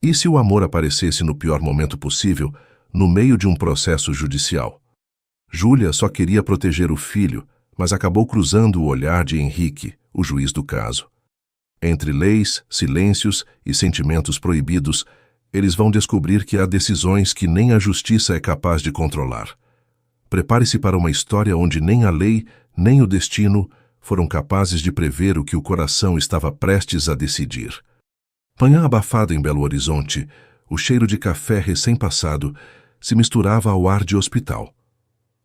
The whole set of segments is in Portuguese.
E se o amor aparecesse no pior momento possível, no meio de um processo judicial? Júlia só queria proteger o filho, mas acabou cruzando o olhar de Henrique, o juiz do caso. Entre leis, silêncios e sentimentos proibidos, eles vão descobrir que há decisões que nem a justiça é capaz de controlar. Prepare-se para uma história onde nem a lei, nem o destino foram capazes de prever o que o coração estava prestes a decidir. Manhã abafada em Belo Horizonte, o cheiro de café recém-passado se misturava ao ar de hospital.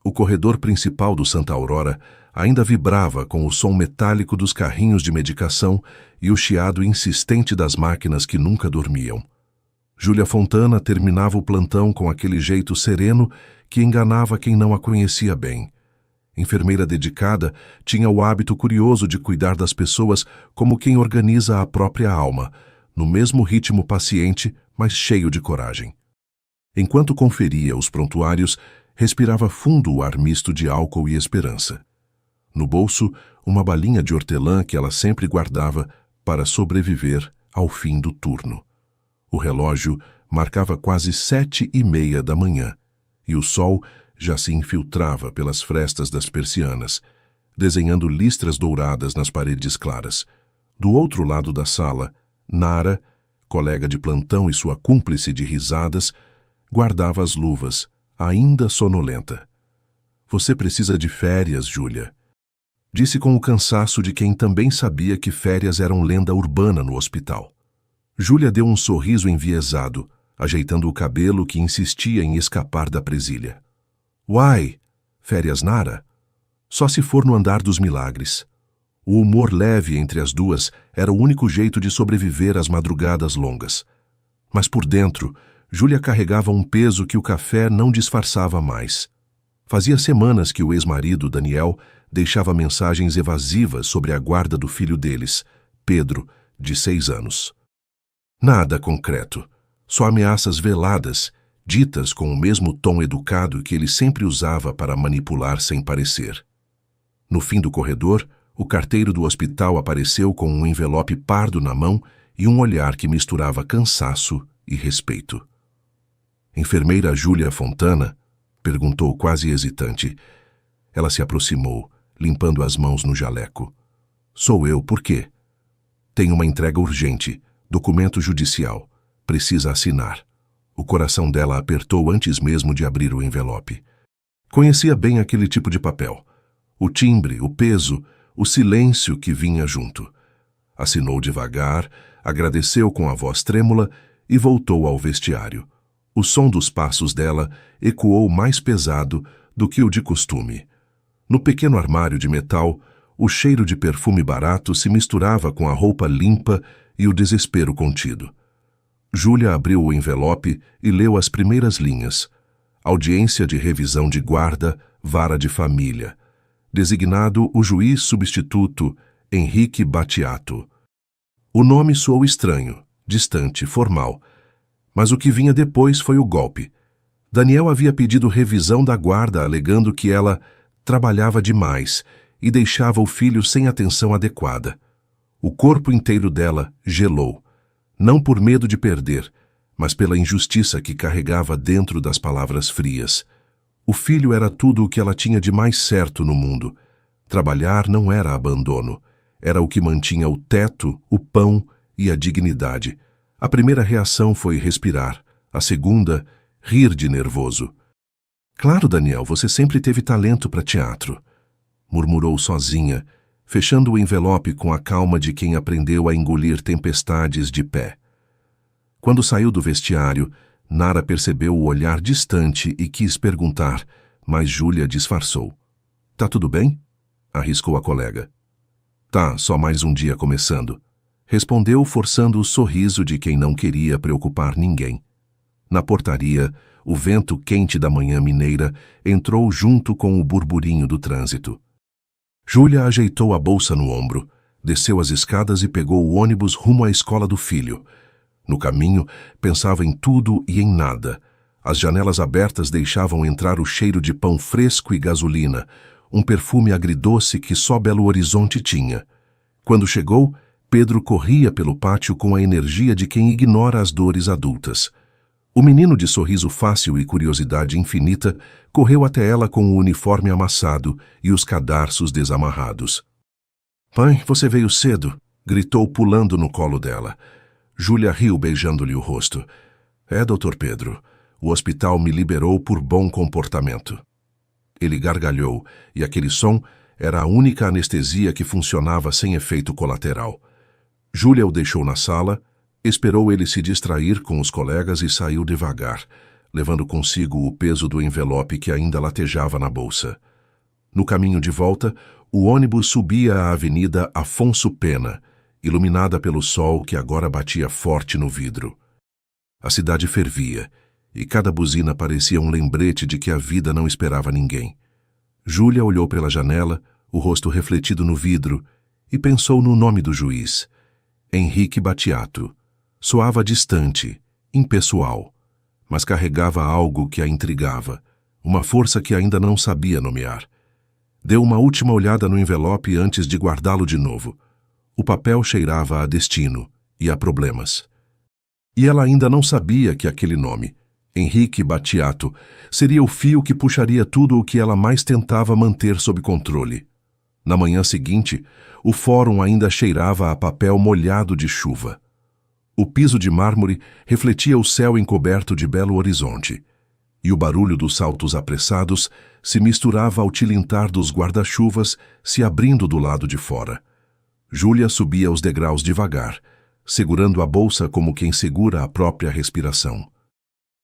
O corredor principal do Santa Aurora ainda vibrava com o som metálico dos carrinhos de medicação e o chiado insistente das máquinas que nunca dormiam. Júlia Fontana terminava o plantão com aquele jeito sereno que enganava quem não a conhecia bem. Enfermeira dedicada, tinha o hábito curioso de cuidar das pessoas como quem organiza a própria alma, no mesmo ritmo paciente, mas cheio de coragem. Enquanto conferia os prontuários, respirava fundo o ar misto de álcool e esperança. No bolso, uma balinha de hortelã que ela sempre guardava para sobreviver ao fim do turno. O relógio marcava quase 7h30 da manhã, e o sol já se infiltrava pelas frestas das persianas, desenhando listras douradas nas paredes claras. Do outro lado da sala, Nara, colega de plantão e sua cúmplice de risadas, guardava as luvas, ainda sonolenta. "Você precisa de férias, Júlia", disse com o cansaço de quem também sabia que férias eram lenda urbana no hospital. Júlia deu um sorriso enviesado, ajeitando o cabelo que insistia em escapar da presilha. "Uai, férias, Nara? Só se for no andar dos milagres." O humor leve entre as duas era o único jeito de sobreviver às madrugadas longas. Mas por dentro, Júlia carregava um peso que o café não disfarçava mais. Fazia semanas que o ex-marido, Daniel, deixava mensagens evasivas sobre a guarda do filho deles, Pedro, de 6 anos. Nada concreto, só ameaças veladas, ditas com o mesmo tom educado que ele sempre usava para manipular sem parecer. No fim do corredor, o carteiro do hospital apareceu com um envelope pardo na mão e um olhar que misturava cansaço e respeito. "Enfermeira Júlia Fontana?" perguntou quase hesitante. Ela se aproximou, limpando as mãos no jaleco. "Sou eu, por quê?" "Tem uma entrega urgente, documento judicial. Precisa assinar." O coração dela apertou antes mesmo de abrir o envelope. Conhecia bem aquele tipo de papel. O timbre, o peso, o silêncio que vinha junto. Assinou devagar, agradeceu com a voz trêmula e voltou ao vestiário. O som dos passos dela ecoou mais pesado do que o de costume. No pequeno armário de metal, o cheiro de perfume barato se misturava com a roupa limpa e o desespero contido. Júlia abriu o envelope e leu as primeiras linhas. Audiência de revisão de guarda, vara de família. Designado o juiz substituto Henrique Battiato. O nome soou estranho, distante, formal. Mas o que vinha depois foi o golpe. Daniel havia pedido revisão da guarda, alegando que ela trabalhava demais e deixava o filho sem atenção adequada. O corpo inteiro dela gelou, não por medo de perder, mas pela injustiça que carregava dentro das palavras frias. O filho era tudo o que ela tinha de mais certo no mundo. Trabalhar não era abandono, era o que mantinha o teto, o pão e a dignidade. A primeira reação foi respirar, a segunda, rir de nervoso. "Claro, Daniel, você sempre teve talento para teatro", murmurou sozinha, fechando o envelope com a calma de quem aprendeu a engolir tempestades de pé. Quando saiu do vestiário, Nara percebeu o olhar distante e quis perguntar, mas Júlia disfarçou. "Tá tudo bem?" arriscou a colega. "Tá, só mais um dia começando", respondeu forçando o sorriso de quem não queria preocupar ninguém. Na portaria, o vento quente da manhã mineira entrou junto com o burburinho do trânsito. Júlia ajeitou a bolsa no ombro, desceu as escadas e pegou o ônibus rumo à escola do filho. No caminho, pensava em tudo e em nada. As janelas abertas deixavam entrar o cheiro de pão fresco e gasolina, um perfume agridoce que só Belo Horizonte tinha. Quando chegou, Pedro corria pelo pátio com a energia de quem ignora as dores adultas. O menino de sorriso fácil e curiosidade infinita correu até ela com o uniforme amassado e os cadarços desamarrados. "Mãe, você veio cedo", gritou pulando no colo dela. Júlia riu beijando-lhe o rosto. "É, Dr. Pedro, o hospital me liberou por bom comportamento." Ele gargalhou, e aquele som era a única anestesia que funcionava sem efeito colateral. Júlia o deixou na sala, esperou ele se distrair com os colegas e saiu devagar, levando consigo o peso do envelope que ainda latejava na bolsa. No caminho de volta, o ônibus subia a avenida Afonso Pena, iluminada pelo sol que agora batia forte no vidro. A cidade fervia, e cada buzina parecia um lembrete de que a vida não esperava ninguém. Júlia olhou pela janela, o rosto refletido no vidro, e pensou no nome do juiz. Henrique Battiato. Soava distante, impessoal, mas carregava algo que a intrigava, uma força que ainda não sabia nomear. Deu uma última olhada no envelope antes de guardá-lo de novo. O papel cheirava a destino e a problemas. E ela ainda não sabia que aquele nome, Henrique Battiato, seria o fio que puxaria tudo o que ela mais tentava manter sob controle. Na manhã seguinte, o fórum ainda cheirava a papel molhado de chuva. O piso de mármore refletia o céu encoberto de Belo Horizonte, e o barulho dos saltos apressados se misturava ao tilintar dos guarda-chuvas se abrindo do lado de fora. Júlia subia os degraus devagar, segurando a bolsa como quem segura a própria respiração.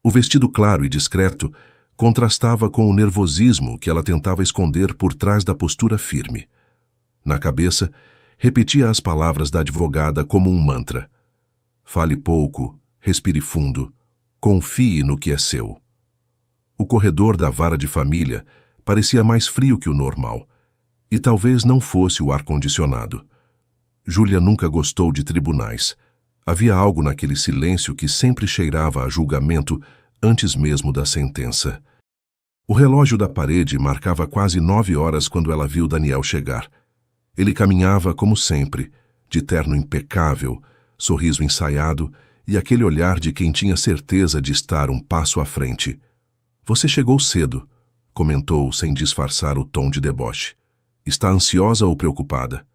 O vestido claro e discreto contrastava com o nervosismo que ela tentava esconder por trás da postura firme. Na cabeça, repetia as palavras da advogada como um mantra. Fale pouco, respire fundo, confie no que é seu. O corredor da vara de família parecia mais frio que o normal, e talvez não fosse o ar-condicionado. Júlia nunca gostou de tribunais. Havia algo naquele silêncio que sempre cheirava a julgamento antes mesmo da sentença. O relógio da parede marcava quase 9 horas quando ela viu Daniel chegar. Ele caminhava como sempre, de terno impecável, sorriso ensaiado e aquele olhar de quem tinha certeza de estar um passo à frente. "Você chegou cedo", comentou sem disfarçar o tom de deboche. "Está ansiosa ou preocupada?"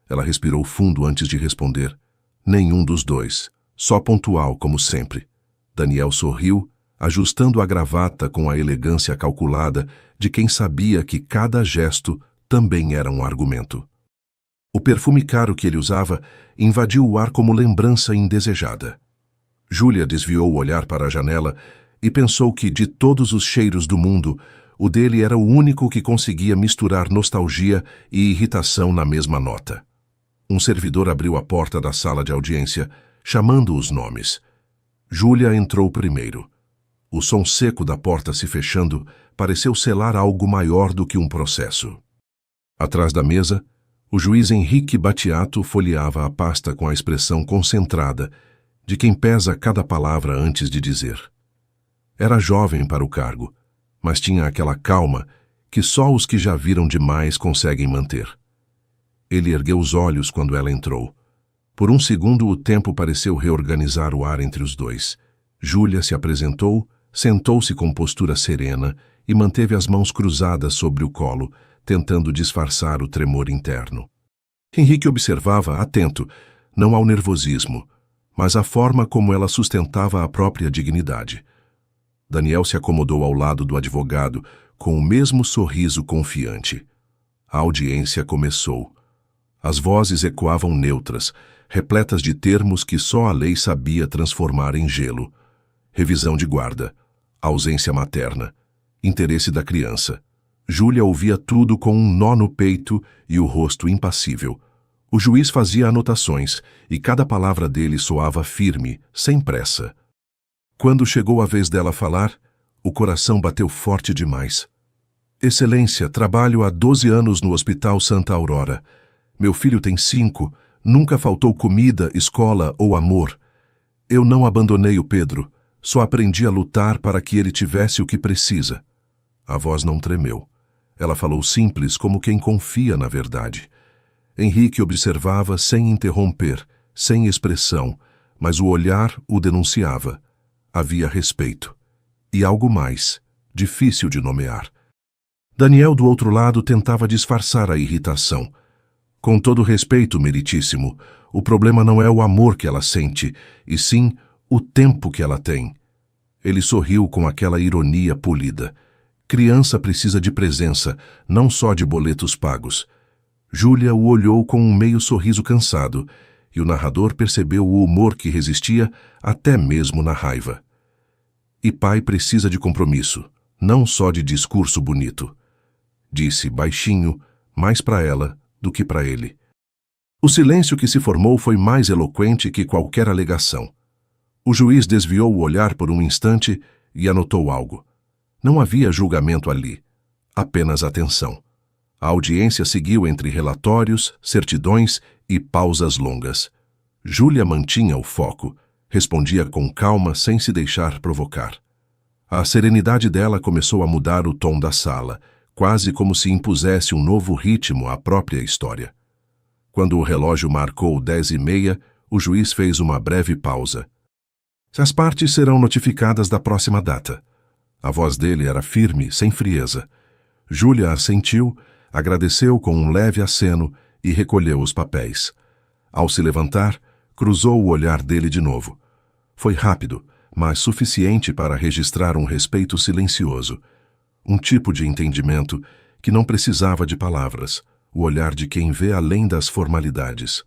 Ela respirou fundo antes de responder. "Nenhum dos dois. Só pontual, como sempre." Daniel sorriu, ajustando a gravata com a elegância calculada de quem sabia que cada gesto também era um argumento. O perfume caro que ele usava invadiu o ar como lembrança indesejada. Júlia desviou o olhar para a janela e pensou que, de todos os cheiros do mundo, o dele era o único que conseguia misturar nostalgia e irritação na mesma nota. Um servidor abriu a porta da sala de audiência, chamando os nomes. Júlia entrou primeiro. O som seco da porta se fechando pareceu selar algo maior do que um processo. Atrás da mesa, o juiz Henrique Battiato folheava a pasta com a expressão concentrada de quem pesa cada palavra antes de dizer. Era jovem para o cargo, mas tinha aquela calma que só os que já viram demais conseguem manter. Ele ergueu os olhos quando ela entrou. Por um segundo o tempo pareceu reorganizar o ar entre os dois. Júlia se apresentou, sentou-se com postura serena e manteve as mãos cruzadas sobre o colo, tentando disfarçar o tremor interno. Henrique observava, atento, não ao nervosismo, mas à forma como ela sustentava a própria dignidade. Daniel se acomodou ao lado do advogado, com o mesmo sorriso confiante. A audiência começou. As vozes ecoavam neutras, repletas de termos que só a lei sabia transformar em gelo. Revisão de guarda, ausência materna, interesse da criança. Júlia ouvia tudo com um nó no peito e o rosto impassível. O juiz fazia anotações, e cada palavra dele soava firme, sem pressa. Quando chegou a vez dela falar, o coração bateu forte demais. "Excelência, trabalho há 12 anos no Hospital Santa Aurora. Meu filho tem 5, nunca faltou comida, escola ou amor. Eu não abandonei o Pedro, só aprendi a lutar para que ele tivesse o que precisa." A voz não tremeu. Ela falou simples como quem confia na verdade. Henrique observava sem interromper, sem expressão, mas o olhar o denunciava. Havia respeito. E algo mais, difícil de nomear. Daniel, do outro lado, tentava disfarçar a irritação. Com todo respeito, meritíssimo, o problema não é o amor que ela sente, e sim o tempo que ela tem. Ele sorriu com aquela ironia polida. Criança precisa de presença, não só de boletos pagos. Júlia o olhou com um meio sorriso cansado, e o narrador percebeu o humor que resistia até mesmo na raiva. E pai precisa de compromisso, não só de discurso bonito. Disse baixinho, mais para ela do que para ele. O silêncio que se formou foi mais eloquente que qualquer alegação. O juiz desviou o olhar por um instante e anotou algo. Não havia julgamento ali, apenas atenção. A audiência seguiu entre relatórios, certidões e pausas longas. Júlia mantinha o foco, respondia com calma sem se deixar provocar. A serenidade dela começou a mudar o tom da sala, quase como se impusesse um novo ritmo à própria história. Quando o relógio marcou 10h30, o juiz fez uma breve pausa. As partes serão notificadas da próxima data. A voz dele era firme, sem frieza. Júlia assentiu, agradeceu com um leve aceno e recolheu os papéis. Ao se levantar, cruzou o olhar dele de novo. Foi rápido, mas suficiente para registrar um respeito silencioso. Um tipo de entendimento que não precisava de palavras, o olhar de quem vê além das formalidades.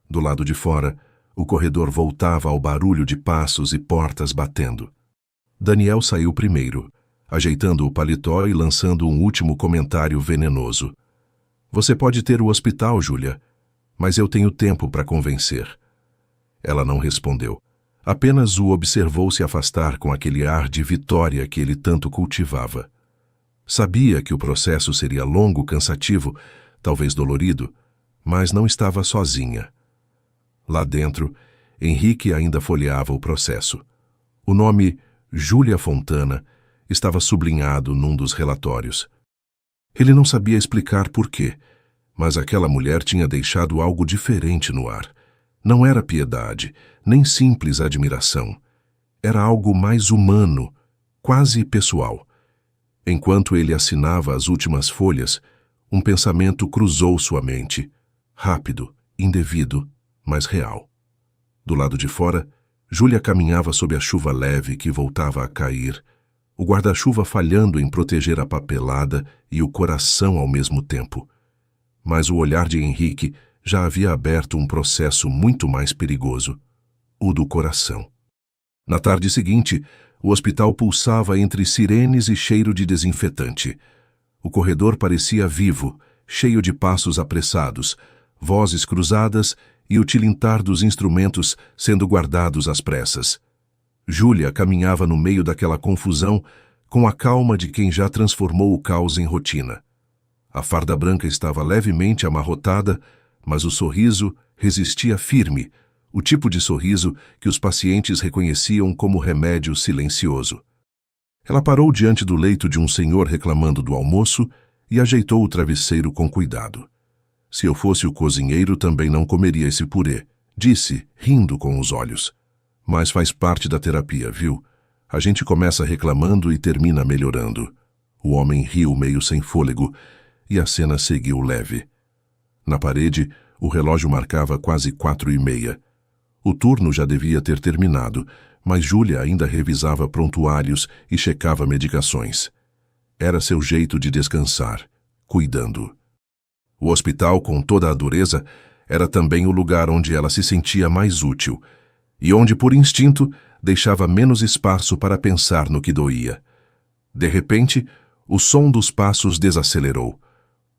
Do lado de fora, o corredor voltava ao barulho de passos e portas batendo. Daniel saiu primeiro, ajeitando o paletó e lançando um último comentário venenoso. Você pode ter o hospital, Júlia, mas eu tenho tempo para convencer. Ela não respondeu. Apenas o observou se afastar com aquele ar de vitória que ele tanto cultivava. Sabia que o processo seria longo, cansativo, talvez dolorido, mas não estava sozinha. Lá dentro, Henrique ainda folheava o processo. O nome Júlia Fontana estava sublinhado num dos relatórios. Ele não sabia explicar por quê, mas aquela mulher tinha deixado algo diferente no ar. Não era piedade, nem simples admiração. Era algo mais humano, quase pessoal. Enquanto ele assinava as últimas folhas, um pensamento cruzou sua mente. Rápido, indevido, mas real. Do lado de fora, Júlia caminhava sob a chuva leve que voltava a cair, o guarda-chuva falhando em proteger a papelada e o coração ao mesmo tempo. Mas o olhar de Henrique já havia aberto um processo muito mais perigoso, o do coração. Na tarde seguinte, o hospital pulsava entre sirenes e cheiro de desinfetante. O corredor parecia vivo, cheio de passos apressados, vozes cruzadas e o tilintar dos instrumentos sendo guardados às pressas. Júlia caminhava no meio daquela confusão com a calma de quem já transformou o caos em rotina. A farda branca estava levemente amarrotada, mas o sorriso resistia firme, o tipo de sorriso que os pacientes reconheciam como remédio silencioso. Ela parou diante do leito de um senhor reclamando do almoço e ajeitou o travesseiro com cuidado. Se eu fosse o cozinheiro, também não comeria esse purê, disse, rindo com os olhos. Mas faz parte da terapia, viu? A gente começa reclamando e termina melhorando. O homem riu meio sem fôlego e a cena seguiu leve. Na parede, o relógio marcava quase 4h30. O turno já devia ter terminado, mas Júlia ainda revisava prontuários e checava medicações. Era seu jeito de descansar, cuidando. O hospital, com toda a dureza, era também o lugar onde ela se sentia mais útil e onde, por instinto, deixava menos espaço para pensar no que doía. De repente, o som dos passos desacelerou.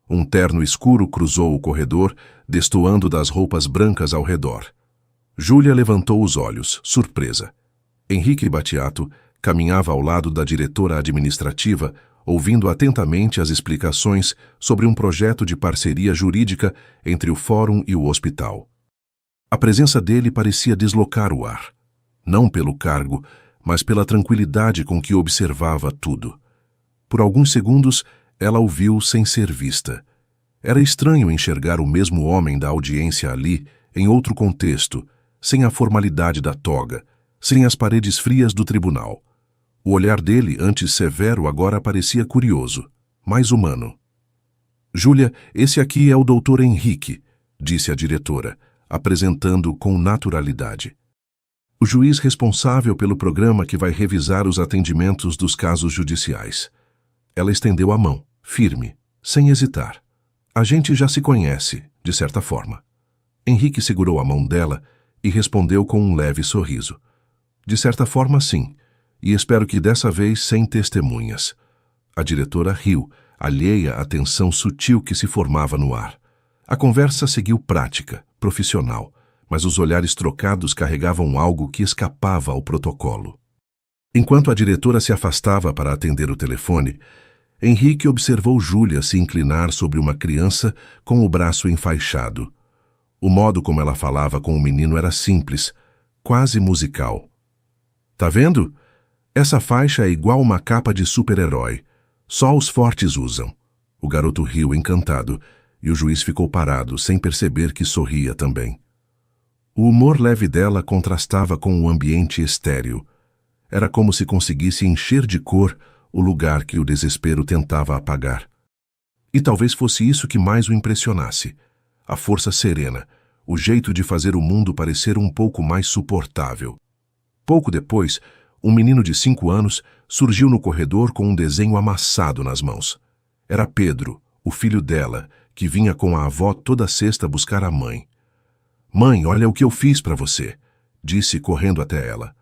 Um terno escuro cruzou o corredor, destoando das roupas brancas ao redor. Júlia levantou os olhos, surpresa. Henrique Battiato caminhava ao lado da diretora administrativa, ouvindo atentamente as explicações sobre um projeto de parceria jurídica entre o fórum e o hospital. A presença dele parecia deslocar o ar, não pelo cargo, mas pela tranquilidade com que observava tudo. Por alguns segundos, ela o viu sem ser vista. Era estranho enxergar o mesmo homem da audiência ali, em outro contexto, sem a formalidade da toga, sem as paredes frias do tribunal. O olhar dele, antes severo, agora parecia curioso, mais humano. Júlia, esse aqui é o Dr. Henrique, disse a diretora, apresentando com naturalidade. O juiz responsável pelo programa que vai revisar os atendimentos dos casos judiciais. Ela estendeu a mão, firme, sem hesitar. A gente já se conhece, de certa forma. Henrique segurou a mão dela e respondeu com um leve sorriso. De certa forma, sim, e espero que dessa vez sem testemunhas. A diretora riu, alheia à tensão sutil que se formava no ar. A conversa seguiu prática, profissional, mas os olhares trocados carregavam algo que escapava ao protocolo. Enquanto a diretora se afastava para atender o telefone, Henrique observou Júlia se inclinar sobre uma criança com o braço enfaixado. O modo como ela falava com o menino era simples, quase musical. Tá vendo? Essa faixa é igual uma capa de super-herói. Só os fortes usam. O garoto riu encantado, e o juiz ficou parado, sem perceber que sorria também. O humor leve dela contrastava com o ambiente estéril. Era como se conseguisse encher de cor o lugar que o desespero tentava apagar. E talvez fosse isso que mais o impressionasse. A força serena, o jeito de fazer o mundo parecer um pouco mais suportável. Pouco depois, um menino de 5 anos surgiu no corredor com um desenho amassado nas mãos. Era Pedro, o filho dela, que vinha com a avó toda sexta buscar a mãe. «Mãe, olha o que eu fiz para você», disse correndo até ela.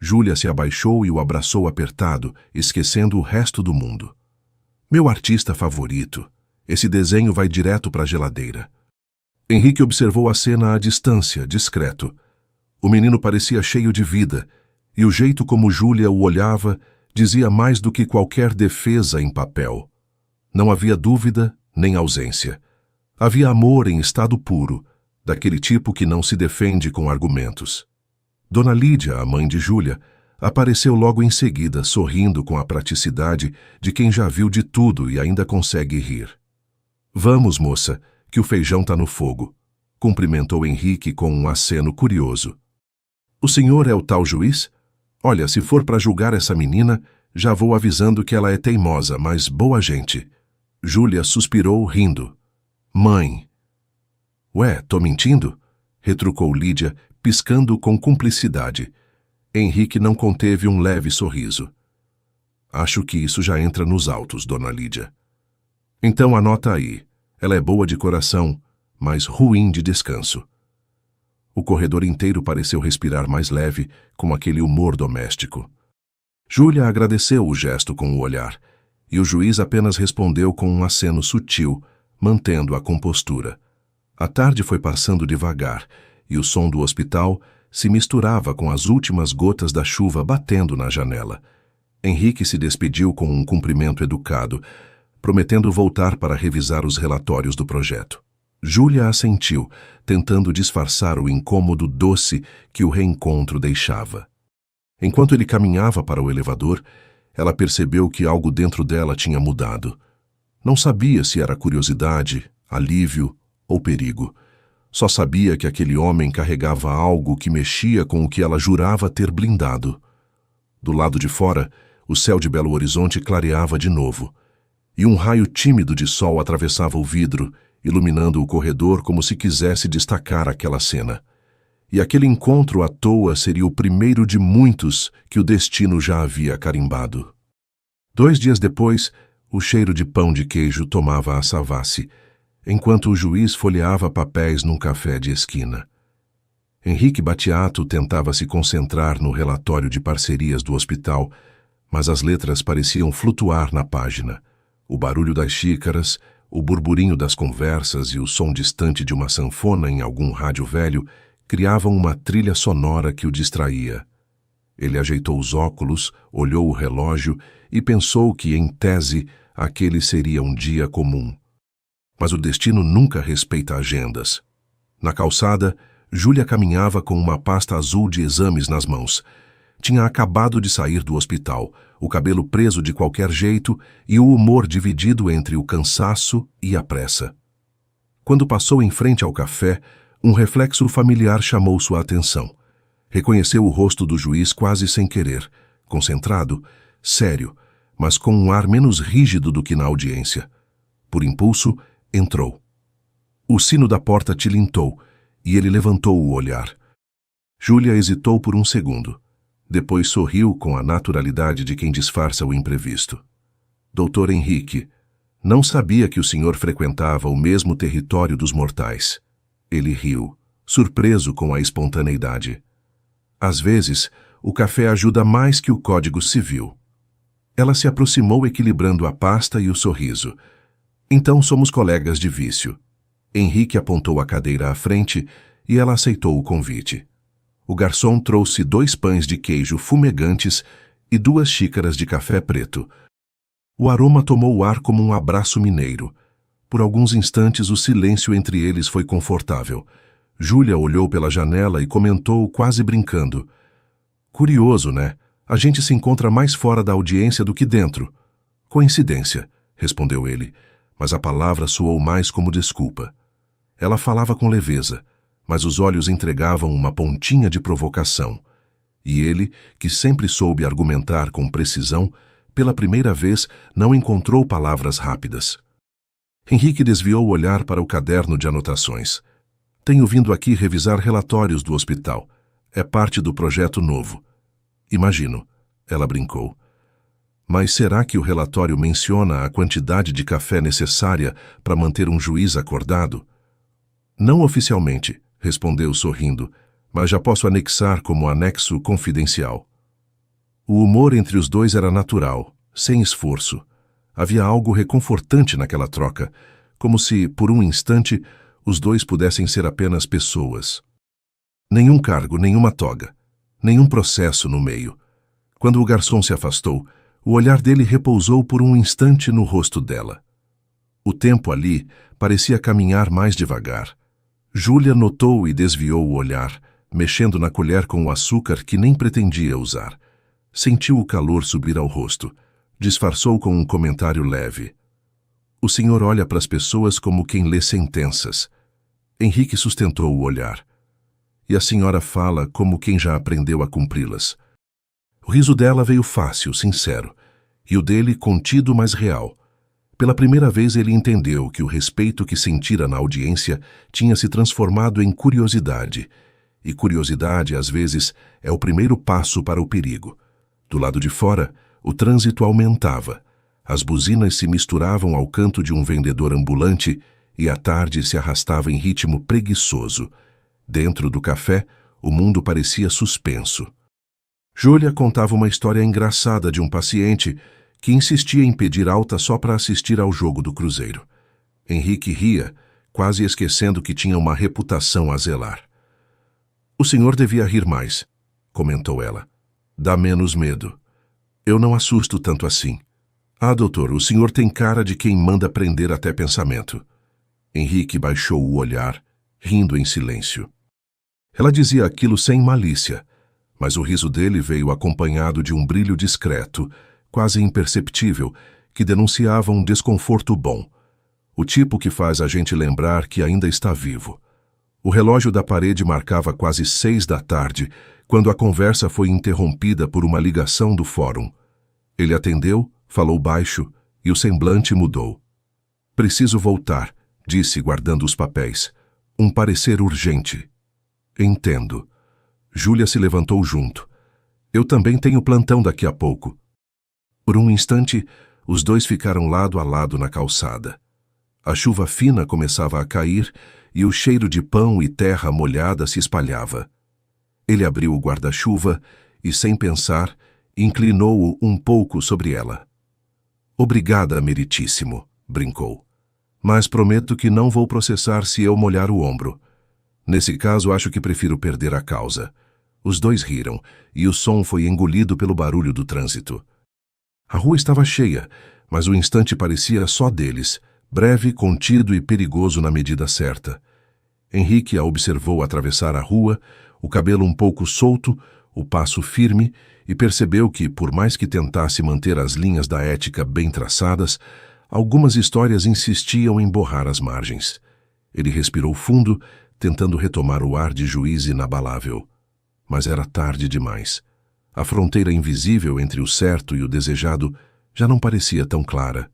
Júlia se abaixou e o abraçou apertado, esquecendo o resto do mundo. «Meu artista favorito. Esse desenho vai direto para a geladeira». Henrique observou a cena à distância, discreto. O menino parecia cheio de vida, e o jeito como Júlia o olhava dizia mais do que qualquer defesa em papel. Não havia dúvida nem ausência. Havia amor em estado puro, daquele tipo que não se defende com argumentos. Dona Lídia, a mãe de Júlia, apareceu logo em seguida, sorrindo com a praticidade de quem já viu de tudo e ainda consegue rir. «Vamos, moça, que o feijão tá no fogo», cumprimentou Henrique com um aceno curioso. «O senhor é o tal juiz? Olha, se for para julgar essa menina, já vou avisando que ela é teimosa, mas boa gente». Júlia suspirou, rindo. «Mãe». «Ué, tô mentindo?» retrucou Lídia, piscando com cumplicidade. Henrique não conteve um leve sorriso. «Acho que isso já entra nos autos, dona Lídia». «Então anota aí. Ela é boa de coração, mas ruim de descanso». O corredor inteiro pareceu respirar mais leve, com aquele humor doméstico. Júlia agradeceu o gesto com o olhar, e o juiz apenas respondeu com um aceno sutil, mantendo a compostura. A tarde foi passando devagar, e o som do hospital se misturava com as últimas gotas da chuva batendo na janela. Henrique se despediu com um cumprimento educado, prometendo voltar para revisar os relatórios do projeto. Júlia assentiu, tentando disfarçar o incômodo doce que o reencontro deixava. Enquanto ele caminhava para o elevador, ela percebeu que algo dentro dela tinha mudado. Não sabia se era curiosidade, alívio ou perigo. Só sabia que aquele homem carregava algo que mexia com o que ela jurava ter blindado. Do lado de fora, o céu de Belo Horizonte clareava de novo, e um raio tímido de sol atravessava o vidro, iluminando o corredor como se quisesse destacar aquela cena. E aquele encontro à toa seria o primeiro de muitos que o destino já havia carimbado. 2 dias depois, o cheiro de pão de queijo tomava a Savassi, enquanto o juiz folheava papéis num café de esquina. Henrique Battiato tentava se concentrar no relatório de parcerias do hospital, mas as letras pareciam flutuar na página. O barulho das xícaras, o burburinho das conversas e o som distante de uma sanfona em algum rádio velho criavam uma trilha sonora que o distraía. Ele ajeitou os óculos, olhou o relógio e pensou que, em tese, aquele seria um dia comum. Mas o destino nunca respeita agendas. Na calçada, Júlia caminhava com uma pasta azul de exames nas mãos. Tinha acabado de sair do hospital, o cabelo preso de qualquer jeito e o humor dividido entre o cansaço e a pressa. Quando passou em frente ao café, um reflexo familiar chamou sua atenção. Reconheceu o rosto do juiz quase sem querer, concentrado, sério, mas com um ar menos rígido do que na audiência. Por impulso, entrou. O sino da porta tilintou e ele levantou o olhar. Júlia hesitou por um segundo. Depois sorriu com a naturalidade de quem disfarça o imprevisto. Doutor Henrique, não sabia que o senhor frequentava o mesmo território dos mortais. Ele riu, surpreso com a espontaneidade. Às vezes, o café ajuda mais que o Código Civil. Ela se aproximou equilibrando a pasta e o sorriso. Então somos colegas de vício. Henrique apontou a cadeira à frente e ela aceitou o convite. O garçom trouxe 2 pães de queijo fumegantes e 2 xícaras de café preto. O aroma tomou o ar como um abraço mineiro. Por alguns instantes o silêncio entre eles foi confortável. Júlia olhou pela janela e comentou quase brincando. Curioso, né? A gente se encontra mais fora da audiência do que dentro. Coincidência, respondeu ele, mas a palavra soou mais como desculpa. Ela falava com leveza, mas os olhos entregavam uma pontinha de provocação. E ele, que sempre soube argumentar com precisão, pela primeira vez não encontrou palavras rápidas. Henrique desviou o olhar para o caderno de anotações. Tenho vindo aqui revisar relatórios do hospital. É parte do projeto novo. Imagino, ela brincou. Mas será que o relatório menciona a quantidade de café necessária para manter um juiz acordado? Não oficialmente, respondeu sorrindo, mas já posso anexar como anexo confidencial. O humor entre os dois era natural, sem esforço. Havia algo reconfortante naquela troca, como se, por um instante, os dois pudessem ser apenas pessoas. Nenhum cargo, nenhuma toga, nenhum processo no meio. Quando o garçom se afastou, o olhar dele repousou por um instante no rosto dela. O tempo ali parecia caminhar mais devagar. Júlia notou e desviou o olhar, mexendo na colher com o açúcar que nem pretendia usar. Sentiu o calor subir ao rosto. Disfarçou com um comentário leve. O senhor olha para as pessoas como quem lê sentenças. Henrique sustentou o olhar. E a senhora fala como quem já aprendeu a cumpri-las. O riso dela veio fácil, sincero, e o dele contido, mas real. Pela primeira vez ele entendeu que o respeito que sentira na audiência tinha se transformado em curiosidade, e curiosidade, às vezes, é o primeiro passo para o perigo. Do lado de fora, o trânsito aumentava. As buzinas se misturavam ao canto de um vendedor ambulante e a tarde se arrastava em ritmo preguiçoso. Dentro do café, o mundo parecia suspenso. Júlia contava uma história engraçada de um paciente que insistia em pedir alta só para assistir ao jogo do Cruzeiro. Henrique ria, quase esquecendo que tinha uma reputação a zelar. O senhor devia rir mais, comentou ela. Dá menos medo. Eu não assusto tanto assim. Ah, doutor, o senhor tem cara de quem manda prender até pensamento. Henrique baixou o olhar, rindo em silêncio. Ela dizia aquilo sem malícia, mas o riso dele veio acompanhado de um brilho discreto, quase imperceptível, que denunciava um desconforto bom. O tipo que faz a gente lembrar que ainda está vivo. O relógio da parede marcava quase 6 da tarde, quando a conversa foi interrompida por uma ligação do fórum. Ele atendeu, falou baixo, e o semblante mudou. Preciso voltar, disse, guardando os papéis. Um parecer urgente. Entendo. Júlia se levantou junto. Eu também tenho plantão daqui a pouco. Por um instante, os dois ficaram lado a lado na calçada. A chuva fina começava a cair e o cheiro de pão e terra molhada se espalhava. Ele abriu o guarda-chuva e, sem pensar, inclinou-o um pouco sobre ela. Obrigada, meritíssimo, brincou. Mas prometo que não vou processar se eu molhar o ombro. Nesse caso, acho que prefiro perder a causa. Os dois riram, e o som foi engolido pelo barulho do trânsito. A rua estava cheia, mas o instante parecia só deles, breve, contido e perigoso na medida certa. Henrique a observou atravessar a rua, o cabelo um pouco solto, o passo firme, e percebeu que, por mais que tentasse manter as linhas da ética bem traçadas, algumas histórias insistiam em borrar as margens. Ele respirou fundo, tentando retomar o ar de juiz inabalável. Mas era tarde demais. A fronteira invisível entre o certo e o desejado já não parecia tão clara.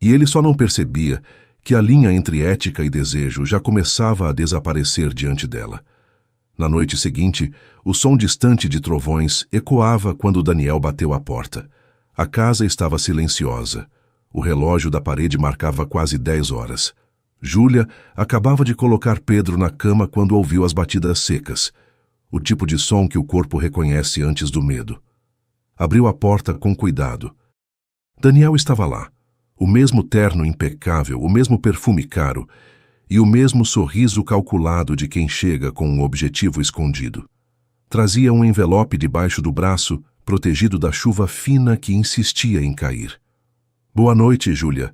E ele só não percebia que a linha entre ética e desejo já começava a desaparecer diante dela. Na noite seguinte, o som distante de trovões ecoava quando Daniel bateu à porta. A casa estava silenciosa. O relógio da parede marcava quase 10 horas. Júlia acabava de colocar Pedro na cama quando ouviu as batidas secas, o tipo de som que o corpo reconhece antes do medo. Abriu a porta com cuidado. Daniel estava lá, o mesmo terno impecável, o mesmo perfume caro e o mesmo sorriso calculado de quem chega com um objetivo escondido. Trazia um envelope debaixo do braço, protegido da chuva fina que insistia em cair. "Boa noite, Júlia.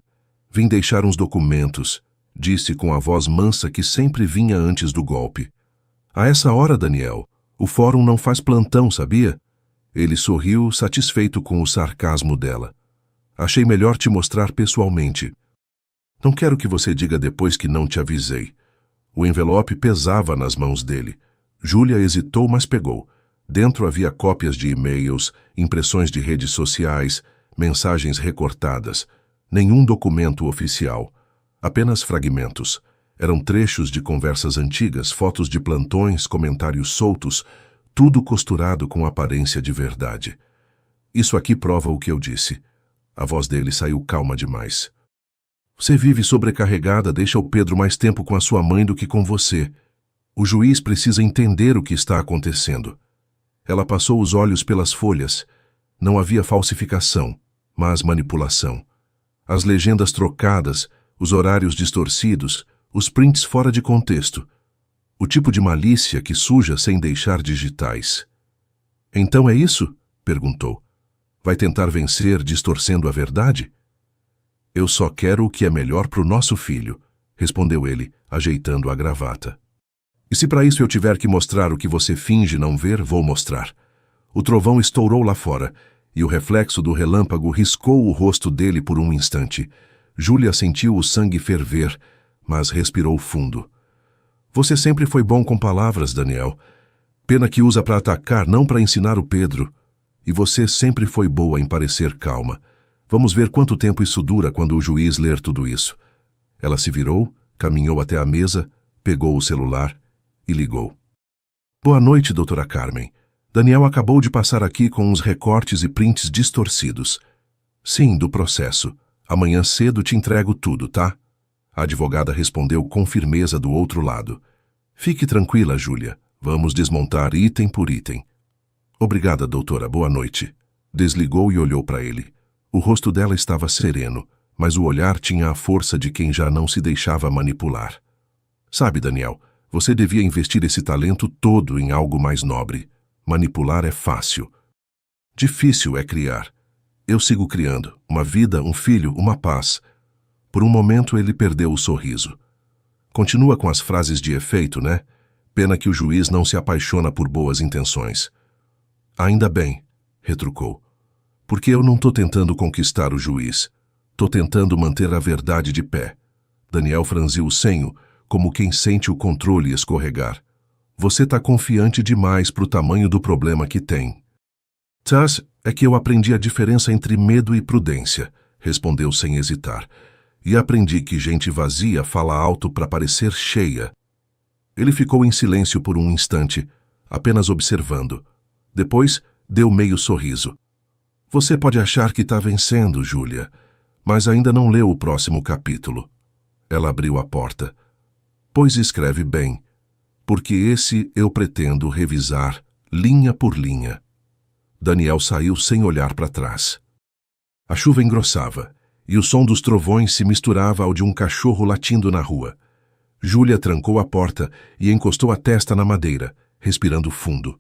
Vim deixar uns documentos", disse com a voz mansa que sempre vinha antes do golpe. "A essa hora, Daniel, o fórum não faz plantão, sabia?" Ele sorriu, satisfeito com o sarcasmo dela. "Achei melhor te mostrar pessoalmente. Não quero que você diga depois que não te avisei." O envelope pesava nas mãos dele. Júlia hesitou, mas pegou. Dentro havia cópias de e-mails, impressões de redes sociais, mensagens recortadas. Nenhum documento oficial. Apenas fragmentos. Eram trechos de conversas antigas, fotos de plantões, comentários soltos, tudo costurado com aparência de verdade. "Isso aqui prova o que eu disse." A voz dele saiu calma demais. "Você vive sobrecarregada, deixa o Pedro mais tempo com a sua mãe do que com você. O juiz precisa entender o que está acontecendo." Ela passou os olhos pelas folhas. Não havia falsificação, mas manipulação. As legendas trocadas, os horários distorcidos, os prints fora de contexto. O tipo de malícia que suja sem deixar digitais. "Então é isso?" perguntou. "Vai tentar vencer distorcendo a verdade?" "Eu só quero o que é melhor para o nosso filho", respondeu ele, ajeitando a gravata. "E se para isso eu tiver que mostrar o que você finge não ver, vou mostrar." O trovão estourou lá fora, e o reflexo do relâmpago riscou o rosto dele por um instante. Júlia sentiu o sangue ferver, mas respirou fundo. "Você sempre foi bom com palavras, Daniel. Pena que usa para atacar, não para ensinar o Pedro. E você sempre foi boa em parecer calma. Vamos ver quanto tempo isso dura quando o juiz ler tudo isso." Ela se virou, caminhou até a mesa, pegou o celular e ligou. "Boa noite, doutora Carmen. Daniel acabou de passar aqui com uns recortes e prints distorcidos." "Sim, do processo. Amanhã cedo te entrego tudo, tá?" A advogada respondeu com firmeza do outro lado. "Fique tranquila, Júlia. Vamos desmontar item por item." "Obrigada, doutora. Boa noite." Desligou e olhou para ele. O rosto dela estava sereno, mas o olhar tinha a força de quem já não se deixava manipular. "Sabe, Daniel, você devia investir esse talento todo em algo mais nobre. Manipular é fácil. Difícil é criar. Eu sigo criando. Uma vida, um filho, uma paz." Por um momento ele perdeu o sorriso. "Continua com as frases de efeito, né? Pena que o juiz não se apaixona por boas intenções." "Ainda bem", retrucou. "Porque eu não estou tentando conquistar o juiz. Estou tentando manter a verdade de pé." Daniel franziu o senho, como quem sente o controle escorregar. "Você está confiante demais para o tamanho do problema que tem." "Tss, é que eu aprendi a diferença entre medo e prudência", respondeu sem hesitar. "E aprendi que gente vazia fala alto para parecer cheia." Ele ficou em silêncio por um instante, apenas observando. Depois, deu meio sorriso. "Você pode achar que está vencendo, Júlia, mas ainda não leu o próximo capítulo." Ela abriu a porta. "Pois escreve bem, porque esse eu pretendo revisar linha por linha." Daniel saiu sem olhar para trás. A chuva engrossava, e o som dos trovões se misturava ao de um cachorro latindo na rua. Júlia trancou a porta e encostou a testa na madeira, respirando fundo.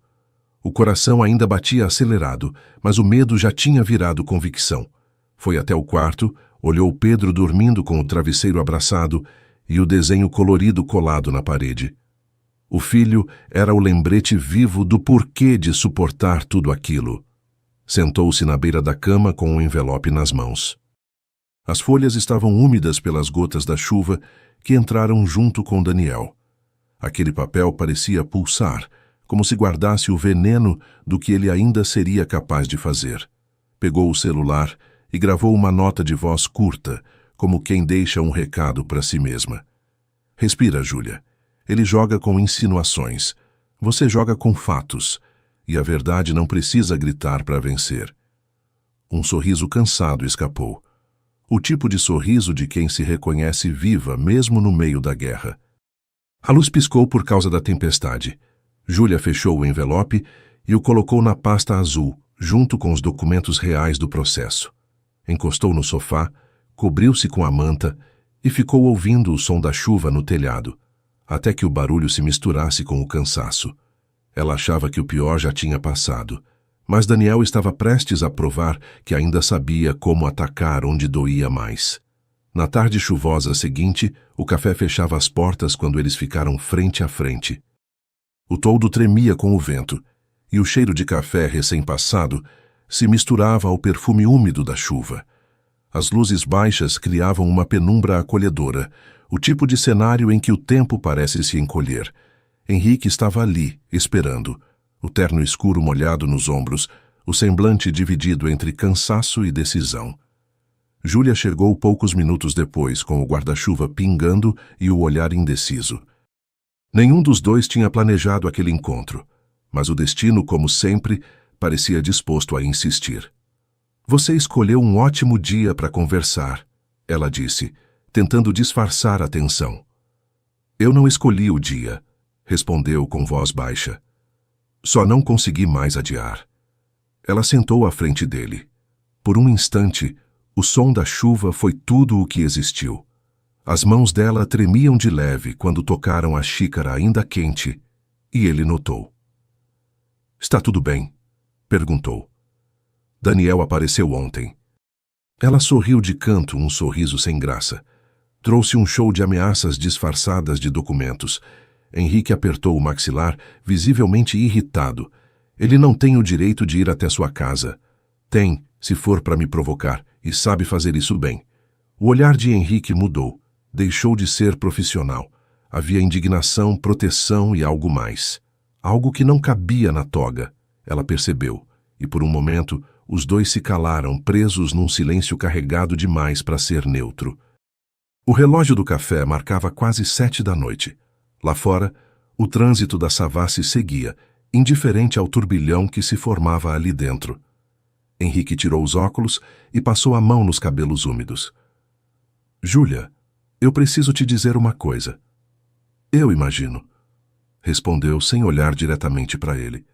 O coração ainda batia acelerado, mas o medo já tinha virado convicção. Foi até o quarto, olhou Pedro dormindo com o travesseiro abraçado e o desenho colorido colado na parede. O filho era o lembrete vivo do porquê de suportar tudo aquilo. Sentou-se na beira da cama com um envelope nas mãos. As folhas estavam úmidas pelas gotas da chuva que entraram junto com Daniel. Aquele papel parecia pulsar, como se guardasse o veneno do que ele ainda seria capaz de fazer. Pegou o celular e gravou uma nota de voz curta, como quem deixa um recado para si mesma. Respira, Júlia. Ele joga com insinuações. Você joga com fatos. E a verdade não precisa gritar para vencer. Um sorriso cansado escapou. O tipo de sorriso de quem se reconhece viva mesmo no meio da guerra. A luz piscou por causa da tempestade. Júlia fechou o envelope e o colocou na pasta azul, junto com os documentos reais do processo. Encostou no sofá, cobriu-se com a manta e ficou ouvindo o som da chuva no telhado, até que o barulho se misturasse com o cansaço. Ela achava que o pior já tinha passado, mas Daniel estava prestes a provar que ainda sabia como atacar onde doía mais. Na tarde chuvosa seguinte, o café fechava as portas quando eles ficaram frente a frente. O toldo tremia com o vento, e o cheiro de café recém-passado se misturava ao perfume úmido da chuva. As luzes baixas criavam uma penumbra acolhedora, o tipo de cenário em que o tempo parece se encolher. Henrique estava ali, esperando, o terno escuro molhado nos ombros, o semblante dividido entre cansaço e decisão. Júlia chegou poucos minutos depois, com o guarda-chuva pingando e o olhar indeciso. Nenhum dos dois tinha planejado aquele encontro, mas o destino, como sempre, parecia disposto a insistir. Você escolheu um ótimo dia para conversar, ela disse, tentando disfarçar a tensão. Eu não escolhi o dia, respondeu com voz baixa. Só não consegui mais adiar. Ela sentou à frente dele. Por um instante, o som da chuva foi tudo o que existiu. As mãos dela tremiam de leve quando tocaram a xícara ainda quente, e ele notou. Está tudo bem? Perguntou. Daniel apareceu ontem. Ela sorriu de canto, um sorriso sem graça. Trouxe um show de ameaças disfarçadas de documentos. Henrique apertou o maxilar, visivelmente irritado. Ele não tem o direito de ir até sua casa. Tem, se for para me provocar, e sabe fazer isso bem. O olhar de Henrique mudou. Deixou de ser profissional. Havia indignação, proteção e algo mais. Algo que não cabia na toga. Ela percebeu, e por um momento os dois se calaram, presos num silêncio carregado demais para ser neutro. O relógio do café marcava quase 7 da noite. Lá fora, o trânsito da Savassi seguia, indiferente ao turbilhão que se formava ali dentro. Henrique tirou os óculos e passou a mão nos cabelos úmidos. Júlia, eu preciso te dizer uma coisa. Eu imagino, respondeu sem olhar diretamente para ele.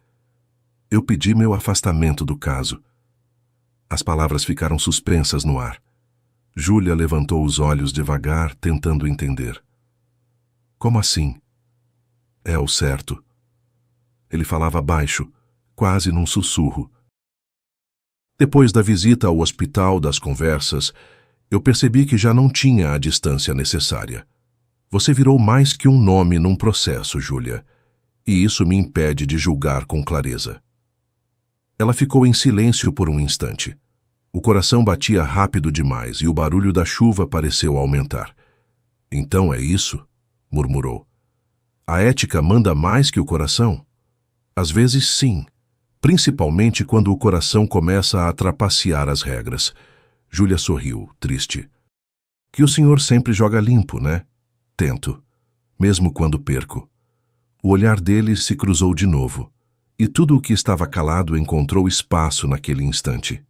Eu pedi meu afastamento do caso. As palavras ficaram suspensas no ar. Júlia levantou os olhos devagar, tentando entender. Como assim? É o certo. Ele falava baixo, quase num sussurro. Depois da visita ao hospital, das conversas, eu percebi que já não tinha a distância necessária. Você virou mais que um nome num processo, Júlia, e isso me impede de julgar com clareza. Ela ficou em silêncio por um instante. O coração batia rápido demais e o barulho da chuva pareceu aumentar. Então é isso? Murmurou. A ética manda mais que o coração? Às vezes sim, principalmente quando o coração começa a trapacear as regras. Júlia sorriu, triste. Que o senhor sempre joga limpo, né? Tento, mesmo quando perco. O olhar dele se cruzou de novo, e tudo o que estava calado encontrou espaço naquele instante.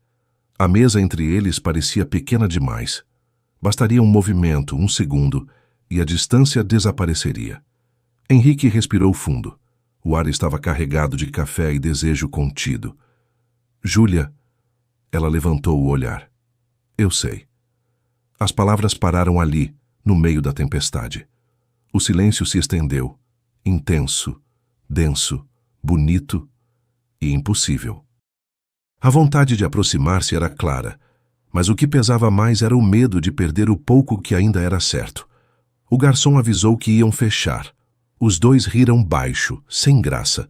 A mesa entre eles parecia pequena demais. Bastaria um movimento, um segundo, e a distância desapareceria. Henrique respirou fundo. O ar estava carregado de café e desejo contido. Júlia, ela levantou o olhar. Eu sei. As palavras pararam ali, no meio da tempestade. O silêncio se estendeu, intenso, denso, bonito e impossível. A vontade de aproximar-se era clara, mas o que pesava mais era o medo de perder o pouco que ainda era certo. O garçom avisou que iam fechar. Os dois riram baixo, sem graça.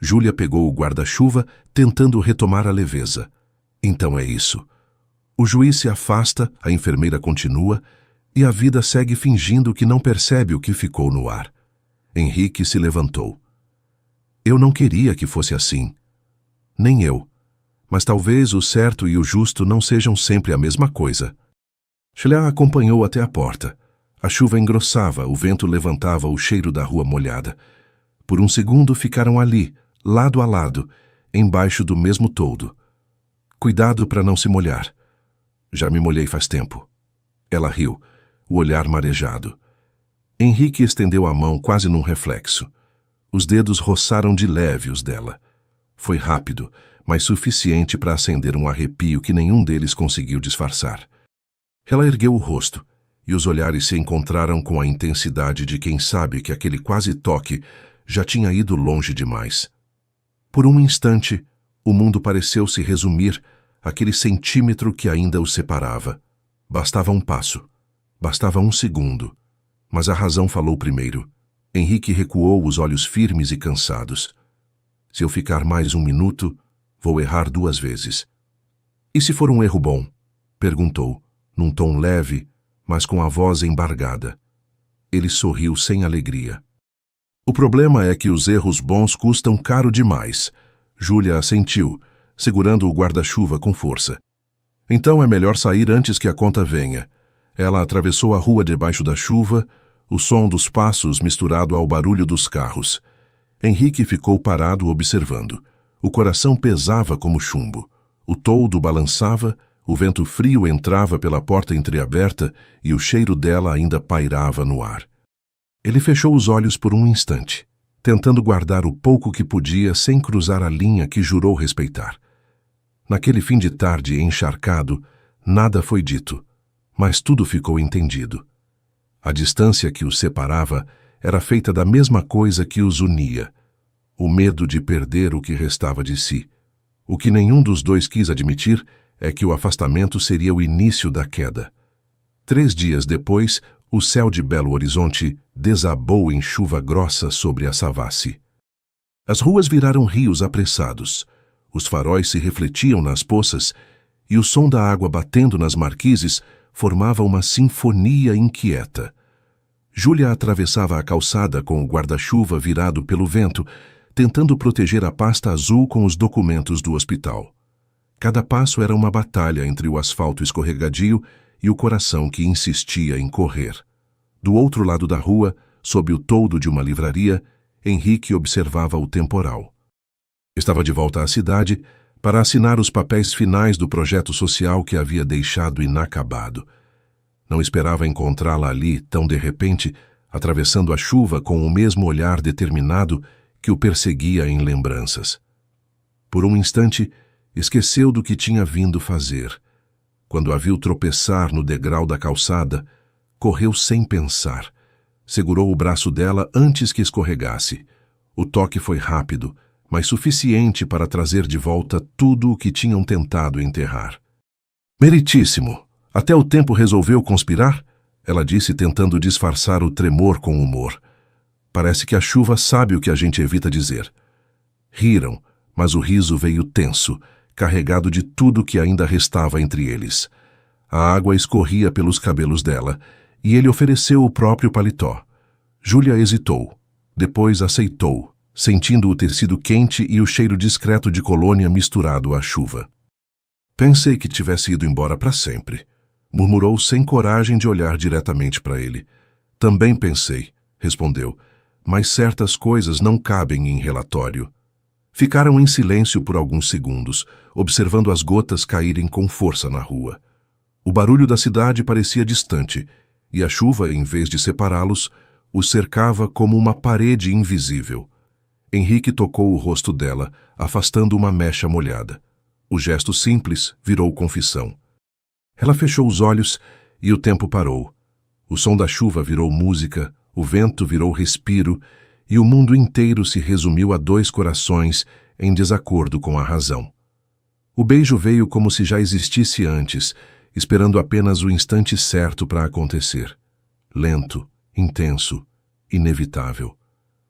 Júlia pegou o guarda-chuva, tentando retomar a leveza. Então é isso. O juiz se afasta, a enfermeira continua, E a vida segue fingindo que não percebe o que ficou no ar. Henrique se levantou. Eu não queria que fosse assim. Nem eu. Mas talvez o certo e o justo não sejam sempre a mesma coisa. Shlia acompanhou até a porta. A chuva engrossava, o vento levantava o cheiro da rua molhada. Por um segundo ficaram ali, lado a lado, embaixo do mesmo toldo. Cuidado para não se molhar. Já me molhei faz tempo. Ela riu, o olhar marejado. Henrique estendeu a mão quase num reflexo. Os dedos roçaram de leve os dela. Foi rápido, mas suficiente para acender um arrepio que nenhum deles conseguiu disfarçar. Ela ergueu o rosto, e os olhares se encontraram com a intensidade de quem sabe que aquele quase toque já tinha ido longe demais. Por um instante, o mundo pareceu se resumir àquele centímetro que ainda os separava. Bastava um passo. Bastava um segundo. Mas a razão falou primeiro. Henrique recuou, os olhos firmes e cansados. Se eu ficar mais um minuto, vou errar 2 vezes. E se for um erro bom? Perguntou, num tom leve, mas com a voz embargada. Ele sorriu sem alegria. O problema é que os erros bons custam caro demais. Júlia assentiu, segurando o guarda-chuva com força. Então é melhor sair antes que a conta venha. Ela atravessou a rua debaixo da chuva, o som dos passos misturado ao barulho dos carros. Henrique ficou parado observando. O coração pesava como chumbo. O toldo balançava, o vento frio entrava pela porta entreaberta e o cheiro dela ainda pairava no ar. Ele fechou os olhos por um instante, tentando guardar o pouco que podia sem cruzar a linha que jurou respeitar. Naquele fim de tarde encharcado, nada foi dito, mas tudo ficou entendido. A distância que os separava era feita da mesma coisa que os unia: o medo de perder o que restava de si. O que nenhum dos dois quis admitir é que o afastamento seria o início da queda. 3 dias depois, o céu de Belo Horizonte desabou em chuva grossa sobre a Savassi. As ruas viraram rios apressados. Os faróis se refletiam nas poças e o som da água batendo nas marquises formava uma sinfonia inquieta. Júlia atravessava a calçada com o guarda-chuva virado pelo vento, tentando proteger a pasta azul com os documentos do hospital. Cada passo era uma batalha entre o asfalto escorregadio e o coração que insistia em correr. Do outro lado da rua, sob o toldo de uma livraria, Henrique observava o temporal. Estava de volta à cidade para assinar os papéis finais do projeto social que havia deixado inacabado. Não esperava encontrá-la ali, tão de repente, atravessando a chuva com o mesmo olhar determinado que o perseguia em lembranças. Por um instante, esqueceu do que tinha vindo fazer. Quando a viu tropeçar no degrau da calçada, correu sem pensar. Segurou o braço dela antes que escorregasse. O toque foi rápido, mas suficiente para trazer de volta tudo o que tinham tentado enterrar. Meritíssimo! Até o tempo resolveu conspirar? Ela disse, tentando disfarçar o tremor com humor. Parece que a chuva sabe o que a gente evita dizer. Riram, mas o riso veio tenso, carregado de tudo que ainda restava entre eles. A água escorria pelos cabelos dela, e ele ofereceu o próprio paletó. Júlia hesitou. Depois aceitou, sentindo o tecido quente e o cheiro discreto de colônia misturado à chuva. Pensei que tivesse ido embora para sempre, murmurou sem coragem de olhar diretamente para ele. Também pensei, respondeu, mas certas coisas não cabem em relatório. Ficaram em silêncio por alguns segundos, observando as gotas caírem com força na rua. O barulho da cidade parecia distante, e a chuva, em vez de separá-los, os cercava como uma parede invisível. Henrique tocou o rosto dela, afastando uma mecha molhada. O gesto simples virou confissão. Ela fechou os olhos e o tempo parou. O som da chuva virou música, o vento virou respiro, e o mundo inteiro se resumiu a 2 corações em desacordo com a razão. O beijo veio como se já existisse antes, esperando apenas o instante certo para acontecer. Lento, intenso, inevitável.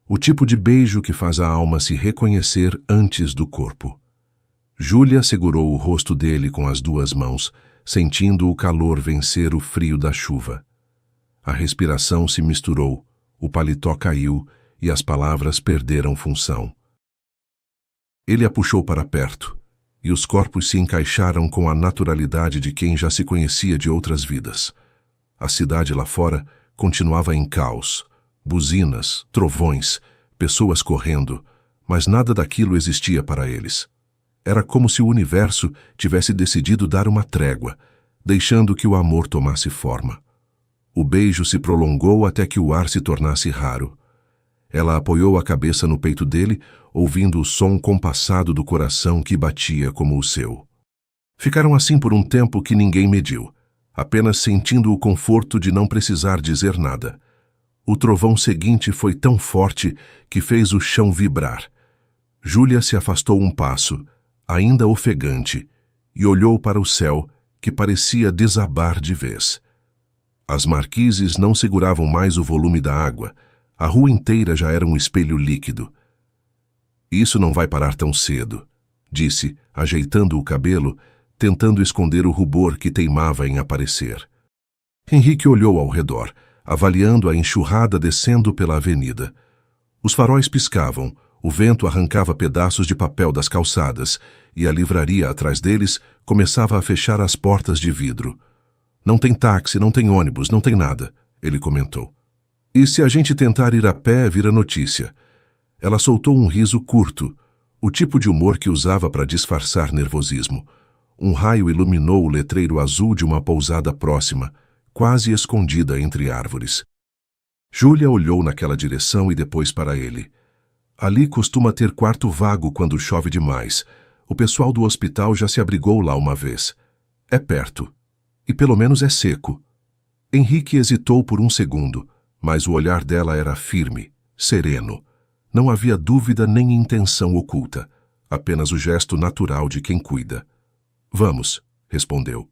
O tipo de beijo que faz a alma se reconhecer antes do corpo. Júlia segurou o rosto dele com as 2 mãos, sentindo o calor vencer o frio da chuva. A respiração se misturou, o paletó caiu e as palavras perderam função. Ele a puxou para perto, e os corpos se encaixaram com a naturalidade de quem já se conhecia de outras vidas. A cidade lá fora continuava em caos, buzinas, trovões, pessoas correndo, mas nada daquilo existia para eles. Era como se o universo tivesse decidido dar uma trégua, deixando que o amor tomasse forma. O beijo se prolongou até que o ar se tornasse raro. Ela apoiou a cabeça no peito dele, ouvindo o som compassado do coração que batia como o seu. Ficaram assim por um tempo que ninguém mediu, apenas sentindo o conforto de não precisar dizer nada. O trovão seguinte foi tão forte que fez o chão vibrar. Júlia se afastou um passo, ainda ofegante, e olhou para o céu, que parecia desabar de vez. As marquises não seguravam mais o volume da água. A rua inteira já era um espelho líquido. Isso não vai parar tão cedo, disse, ajeitando o cabelo, tentando esconder o rubor que teimava em aparecer. Henrique olhou ao redor, avaliando a enxurrada descendo pela avenida. Os faróis piscavam, o vento arrancava pedaços de papel das calçadas, e a livraria atrás deles começava a fechar as portas de vidro. Não tem táxi, não tem ônibus, não tem nada, ele comentou. E se a gente tentar ir a pé, vira notícia. Ela soltou um riso curto, o tipo de humor que usava para disfarçar nervosismo. Um raio iluminou o letreiro azul de uma pousada próxima, quase escondida entre árvores. Júlia olhou naquela direção e depois para ele. Ali costuma ter quarto vago quando chove demais. O pessoal do hospital já se abrigou lá uma vez. É perto. E pelo menos é seco. Henrique hesitou por um segundo, mas o olhar dela era firme, sereno. Não havia dúvida nem intenção oculta, apenas o gesto natural de quem cuida. Vamos, respondeu.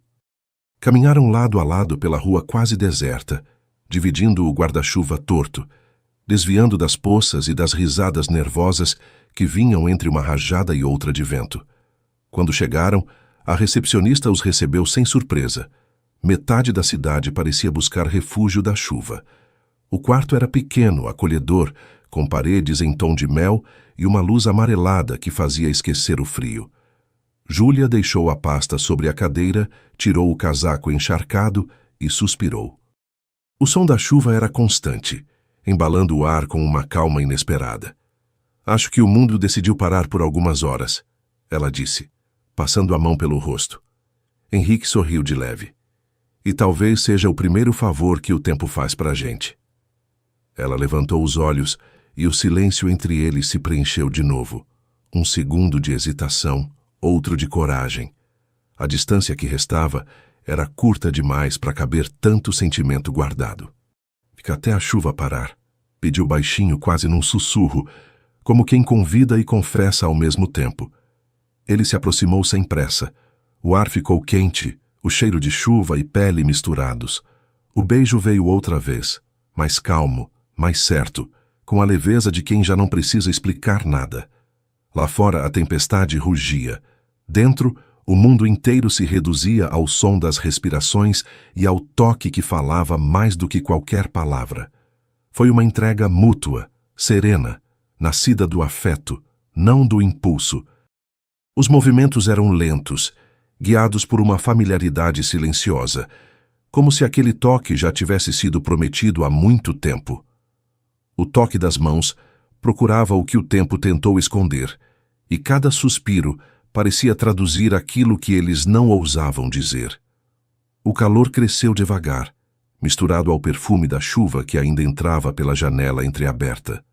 Caminharam lado a lado pela rua quase deserta, dividindo o guarda-chuva torto, desviando das poças e das risadas nervosas que vinham entre uma rajada e outra de vento. Quando chegaram, a recepcionista os recebeu sem surpresa. Metade da cidade parecia buscar refúgio da chuva. O quarto era pequeno, acolhedor, com paredes em tom de mel e uma luz amarelada que fazia esquecer o frio. Júlia deixou a pasta sobre a cadeira, tirou o casaco encharcado e suspirou. O som da chuva era constante, embalando o ar com uma calma inesperada. Acho que o mundo decidiu parar por algumas horas, ela disse, passando a mão pelo rosto. Henrique sorriu de leve. E talvez seja o primeiro favor que o tempo faz para a gente. Ela levantou os olhos e o silêncio entre eles se preencheu de novo. Um segundo de hesitação, outro de coragem. A distância que restava era curta demais para caber tanto sentimento guardado. Fica até a chuva parar, pediu baixinho, quase num sussurro, como quem convida e confessa ao mesmo tempo. Ele se aproximou sem pressa. O ar ficou quente, o cheiro de chuva e pele misturados. O beijo veio outra vez, mais calmo, mais certo, com a leveza de quem já não precisa explicar nada. Lá fora a tempestade rugia. Dentro, o mundo inteiro se reduzia ao som das respirações e ao toque que falava mais do que qualquer palavra. Foi uma entrega mútua, serena, nascida do afeto, não do impulso. Os movimentos eram lentos, guiados por uma familiaridade silenciosa, como se aquele toque já tivesse sido prometido há muito tempo. O toque das mãos procurava o que o tempo tentou esconder, e cada suspiro parecia traduzir aquilo que eles não ousavam dizer. O calor cresceu devagar, misturado ao perfume da chuva que ainda entrava pela janela entreaberta.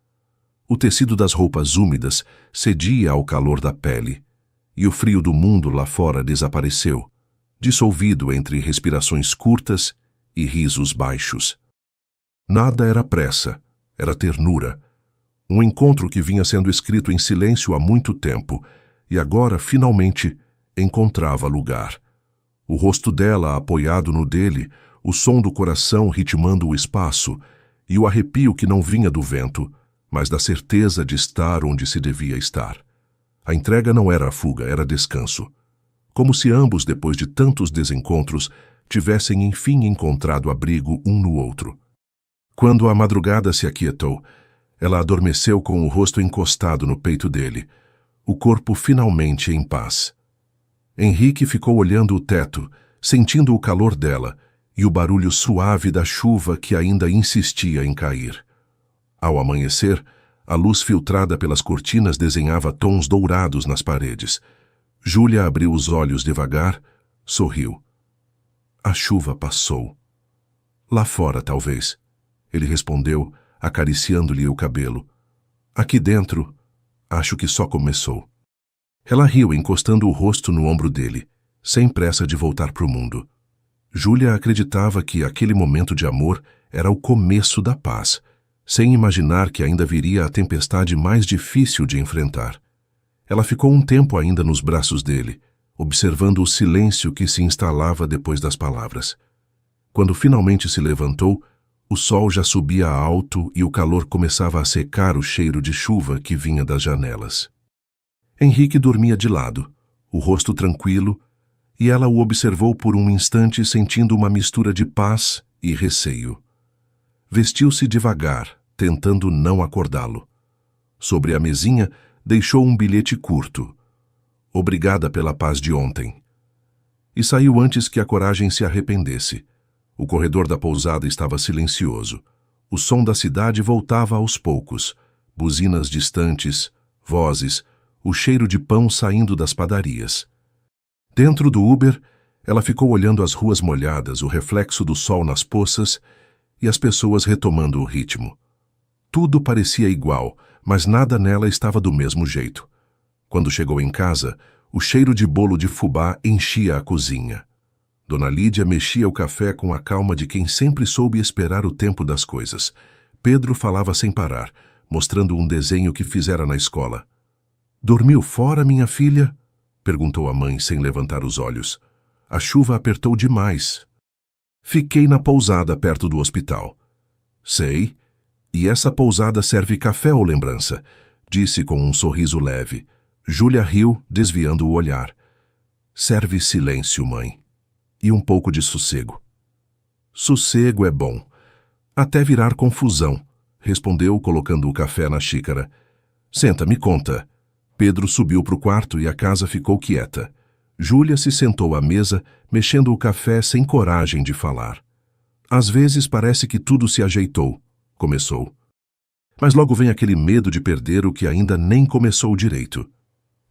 O tecido das roupas úmidas cedia ao calor da pele, e o frio do mundo lá fora desapareceu, dissolvido entre respirações curtas e risos baixos. Nada era pressa, era ternura. Um encontro que vinha sendo escrito em silêncio há muito tempo, e agora, finalmente, encontrava lugar. O rosto dela apoiado no dele, o som do coração ritmando o espaço, e o arrepio que não vinha do vento, mas da certeza de estar onde se devia estar. A entrega não era a fuga, era descanso. Como se ambos, depois de tantos desencontros, tivessem enfim encontrado abrigo um no outro. Quando a madrugada se aquietou, ela adormeceu com o rosto encostado no peito dele, o corpo finalmente em paz. Henrique ficou olhando o teto, sentindo o calor dela e o barulho suave da chuva que ainda insistia em cair. Ao amanhecer, a luz filtrada pelas cortinas desenhava tons dourados nas paredes. Júlia abriu os olhos devagar, sorriu. A chuva passou. Lá fora, talvez. Ele respondeu, acariciando-lhe o cabelo. Aqui dentro, acho que só começou. Ela riu, encostando o rosto no ombro dele, sem pressa de voltar para o mundo. Júlia acreditava que aquele momento de amor era o começo da paz, sem imaginar que ainda viria a tempestade mais difícil de enfrentar. Ela ficou um tempo ainda nos braços dele, observando o silêncio que se instalava depois das palavras. Quando finalmente se levantou, o sol já subia alto e o calor começava a secar o cheiro de chuva que vinha das janelas. Henrique dormia de lado, o rosto tranquilo, e ela o observou por um instante sentindo uma mistura de paz e receio. Vestiu-se devagar, tentando não acordá-lo. Sobre a mesinha, deixou um bilhete curto. Obrigada pela paz de ontem. E saiu antes que a coragem se arrependesse. O corredor da pousada estava silencioso. O som da cidade voltava aos poucos. Buzinas distantes, vozes, o cheiro de pão saindo das padarias. Dentro do Uber, ela ficou olhando as ruas molhadas, o reflexo do sol nas poças e as pessoas retomando o ritmo. Tudo parecia igual, mas nada nela estava do mesmo jeito. Quando chegou em casa, o cheiro de bolo de fubá enchia a cozinha. Dona Lídia mexia o café com a calma de quem sempre soube esperar o tempo das coisas. Pedro falava sem parar, mostrando um desenho que fizera na escola. "Dormiu fora, minha filha?" perguntou a mãe sem levantar os olhos. A chuva apertou demais. "Fiquei na pousada perto do hospital." "Sei. E essa pousada serve café ou lembrança?" disse com um sorriso leve. Júlia riu, desviando o olhar. "Serve silêncio, mãe. E um pouco de sossego." "Sossego é bom. Até virar confusão", respondeu, colocando o café na xícara. "Senta, me conta." Pedro subiu para o quarto e a casa ficou quieta. Júlia se sentou à mesa, mexendo o café sem coragem de falar. "Às vezes parece que tudo se ajeitou", começou. "Mas logo vem aquele medo de perder o que ainda nem começou direito.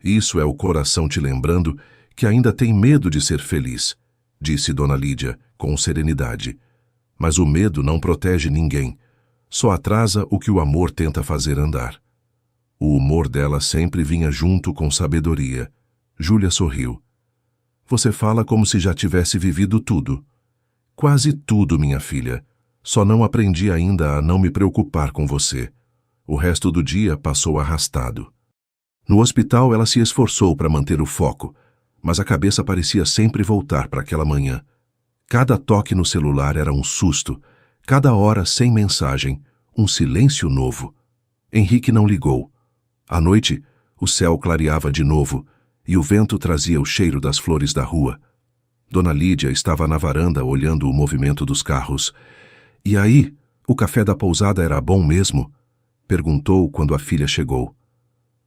Isso é o coração te lembrando que ainda tem medo de ser feliz", disse Dona Lídia, com serenidade. "Mas o medo não protege ninguém, só atrasa o que o amor tenta fazer andar." O humor dela sempre vinha junto com sabedoria. Júlia sorriu. "Você fala como se já tivesse vivido tudo." "Quase tudo, minha filha. Só não aprendi ainda a não me preocupar com você." O resto do dia passou arrastado. No hospital, ela se esforçou para manter o foco, mas a cabeça parecia sempre voltar para aquela manhã. Cada toque no celular era um susto, cada hora sem mensagem, um silêncio novo. Henrique não ligou. À noite, o céu clareava de novo e o vento trazia o cheiro das flores da rua. Dona Lídia estava na varanda olhando o movimento dos carros. "E aí, o café da pousada era bom mesmo?" perguntou quando a filha chegou.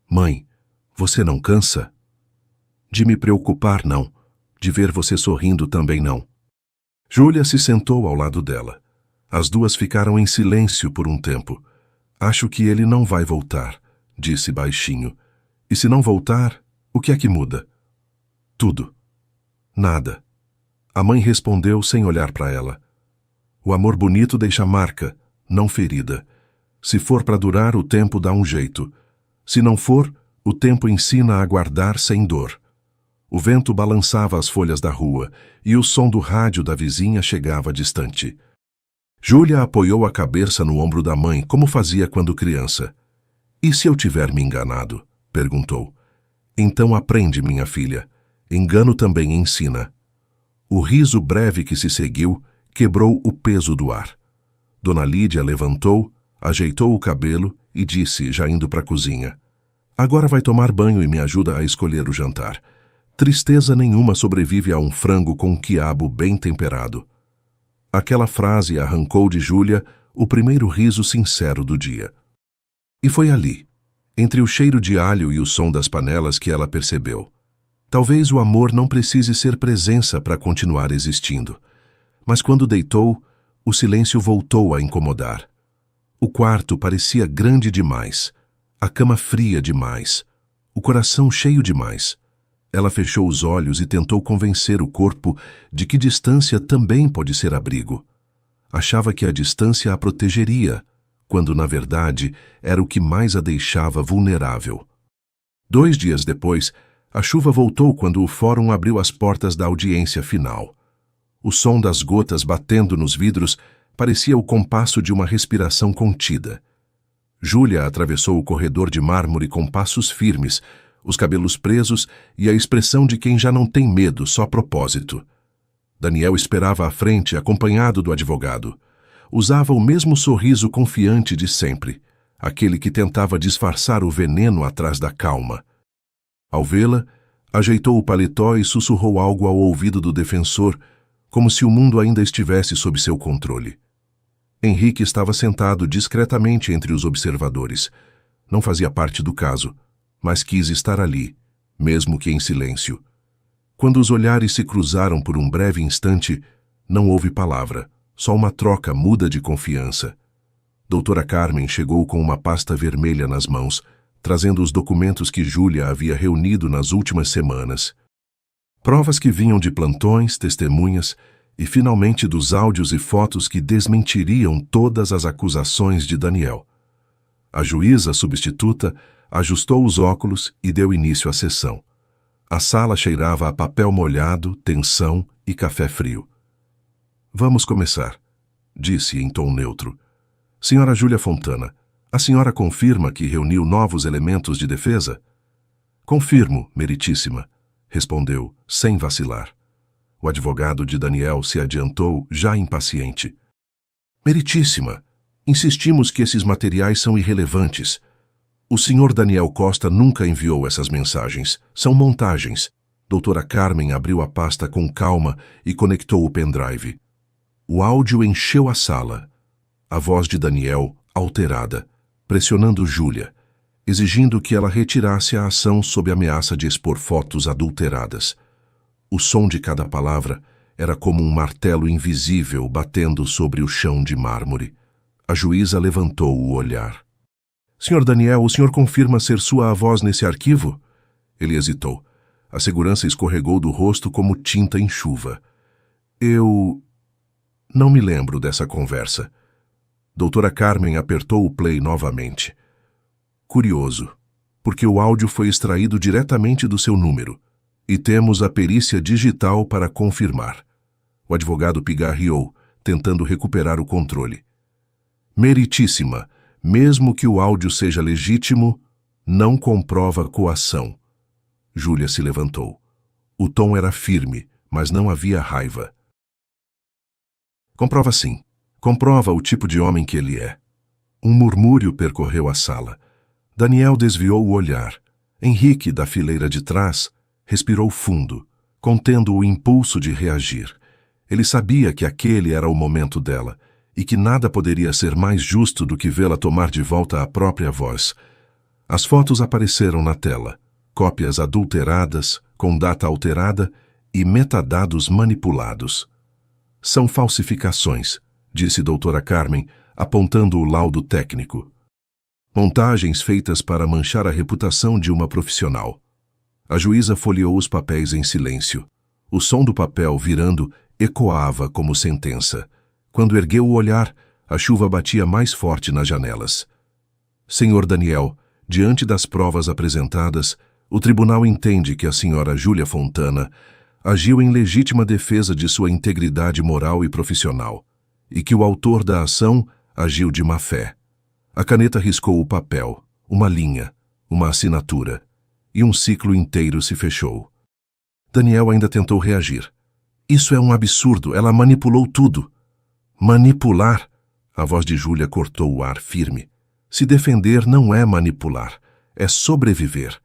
"Mãe, você não cansa?" "De me preocupar, não. De ver você sorrindo também não." Júlia se sentou ao lado dela. As duas ficaram em silêncio por um tempo. "Acho que ele não vai voltar", disse baixinho. "E se não voltar, o que é que muda?" "Tudo." "Nada." A mãe respondeu sem olhar para ela. "O amor bonito deixa marca, não ferida. Se for para durar, o tempo dá um jeito. Se não for, o tempo ensina a aguardar sem dor." O vento balançava as folhas da rua e o som do rádio da vizinha chegava distante. Júlia apoiou a cabeça no ombro da mãe, como fazia quando criança. "E se eu tiver me enganado?" perguntou. "Então aprende, minha filha. Engano também ensina." O riso breve que se seguiu quebrou o peso do ar. Dona Lídia levantou, ajeitou o cabelo e disse, já indo para a cozinha: "Agora vai tomar banho e me ajuda a escolher o jantar. Tristeza nenhuma sobrevive a um frango com quiabo bem temperado." Aquela frase arrancou de Júlia o primeiro riso sincero do dia. E foi ali, entre o cheiro de alho e o som das panelas, que ela percebeu. Talvez o amor não precise ser presença para continuar existindo. Mas quando deitou, o silêncio voltou a incomodar. O quarto parecia grande demais, a cama fria demais, o coração cheio demais. Ela fechou os olhos e tentou convencer o corpo de que distância também pode ser abrigo. Achava que a distância a protegeria, quando na verdade era o que mais a deixava vulnerável. 2 dias depois, a chuva voltou quando o fórum abriu as portas da audiência final. O som das gotas batendo nos vidros parecia o compasso de uma respiração contida. Júlia atravessou o corredor de mármore com passos firmes, os cabelos presos e a expressão de quem já não tem medo, só propósito. Daniel esperava à frente, acompanhado do advogado. Usava o mesmo sorriso confiante de sempre, aquele que tentava disfarçar o veneno atrás da calma. Ao vê-la, ajeitou o paletó e sussurrou algo ao ouvido do defensor, como se o mundo ainda estivesse sob seu controle. Henrique estava sentado discretamente entre os observadores. Não fazia parte do caso, mas quis estar ali, mesmo que em silêncio. Quando os olhares se cruzaram por um breve instante, não houve palavra, só uma troca muda de confiança. Doutora Carmen chegou com uma pasta vermelha nas mãos, trazendo os documentos que Júlia havia reunido nas últimas semanas. Provas que vinham de plantões, testemunhas e, finalmente, dos áudios e fotos que desmentiriam todas as acusações de Daniel. A juíza substituta ajustou os óculos e deu início à sessão. A sala cheirava a papel molhado, tensão e café frio. Vamos começar, disse em tom neutro. Senhora Júlia Fontana, a senhora confirma que reuniu novos elementos de defesa? Confirmo, meritíssima, respondeu, sem vacilar. O advogado de Daniel se adiantou, já impaciente. Meritíssima, insistimos que esses materiais são irrelevantes. O senhor Daniel Costa nunca enviou essas mensagens. São montagens. Doutora Carmen abriu a pasta com calma e conectou o pendrive. O áudio encheu a sala. A voz de Daniel, alterada, pressionando Júlia, exigindo que ela retirasse a ação sob ameaça de expor fotos adulteradas. O som de cada palavra era como um martelo invisível batendo sobre o chão de mármore. A juíza levantou o olhar. Senhor Daniel, o senhor confirma ser sua voz nesse arquivo? Ele hesitou. A segurança escorregou do rosto como tinta em chuva. Eu não me lembro dessa conversa. Doutora Carmen apertou o play novamente. Curioso, porque o áudio foi extraído diretamente do seu número, e temos a perícia digital para confirmar. O advogado pigarreou, tentando recuperar o controle. Meritíssima, mesmo que o áudio seja legítimo, não comprova coação. Júlia se levantou. O tom era firme, mas não havia raiva. Comprova sim. Comprova o tipo de homem que ele é. Um murmúrio percorreu a sala. Daniel desviou o olhar. Henrique, da fileira de trás, respirou fundo, contendo o impulso de reagir. Ele sabia que aquele era o momento dela, e que nada poderia ser mais justo do que vê-la tomar de volta a própria voz. As fotos apareceram na tela, cópias adulteradas, com data alterada e metadados manipulados. São falsificações, disse doutora Carmen, apontando o laudo técnico. Montagens feitas para manchar a reputação de uma profissional. A juíza folheou os papéis em silêncio. O som do papel virando ecoava como sentença. Quando ergueu o olhar, a chuva batia mais forte nas janelas. Senhor Daniel, diante das provas apresentadas, o tribunal entende que a senhora Júlia Fontana agiu em legítima defesa de sua integridade moral e profissional, e que o autor da ação agiu de má fé. A caneta riscou o papel, uma linha, uma assinatura, e um ciclo inteiro se fechou. Daniel ainda tentou reagir. Isso é um absurdo, ela manipulou tudo. Manipular? A voz de Júlia cortou o ar firme. Se defender não é manipular, é sobreviver.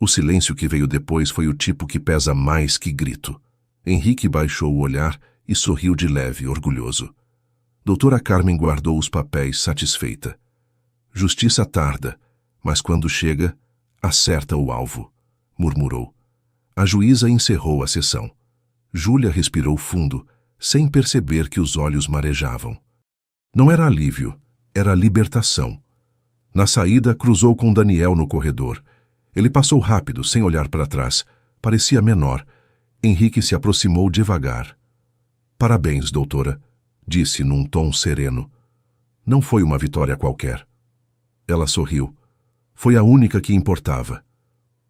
O silêncio que veio depois foi o tipo que pesa mais que grito. Henrique baixou o olhar e sorriu de leve, orgulhoso. Doutora Carmen guardou os papéis satisfeita. Justiça tarda, mas quando chega, acerta o alvo, murmurou. A juíza encerrou a sessão. Júlia respirou fundo, sem perceber que os olhos marejavam. Não era alívio, era libertação. Na saída, cruzou com Daniel no corredor. Ele passou rápido, sem olhar para trás. Parecia menor. Henrique se aproximou devagar. Parabéns, doutora, disse num tom sereno. Não foi uma vitória qualquer. Ela sorriu. Foi a única que importava.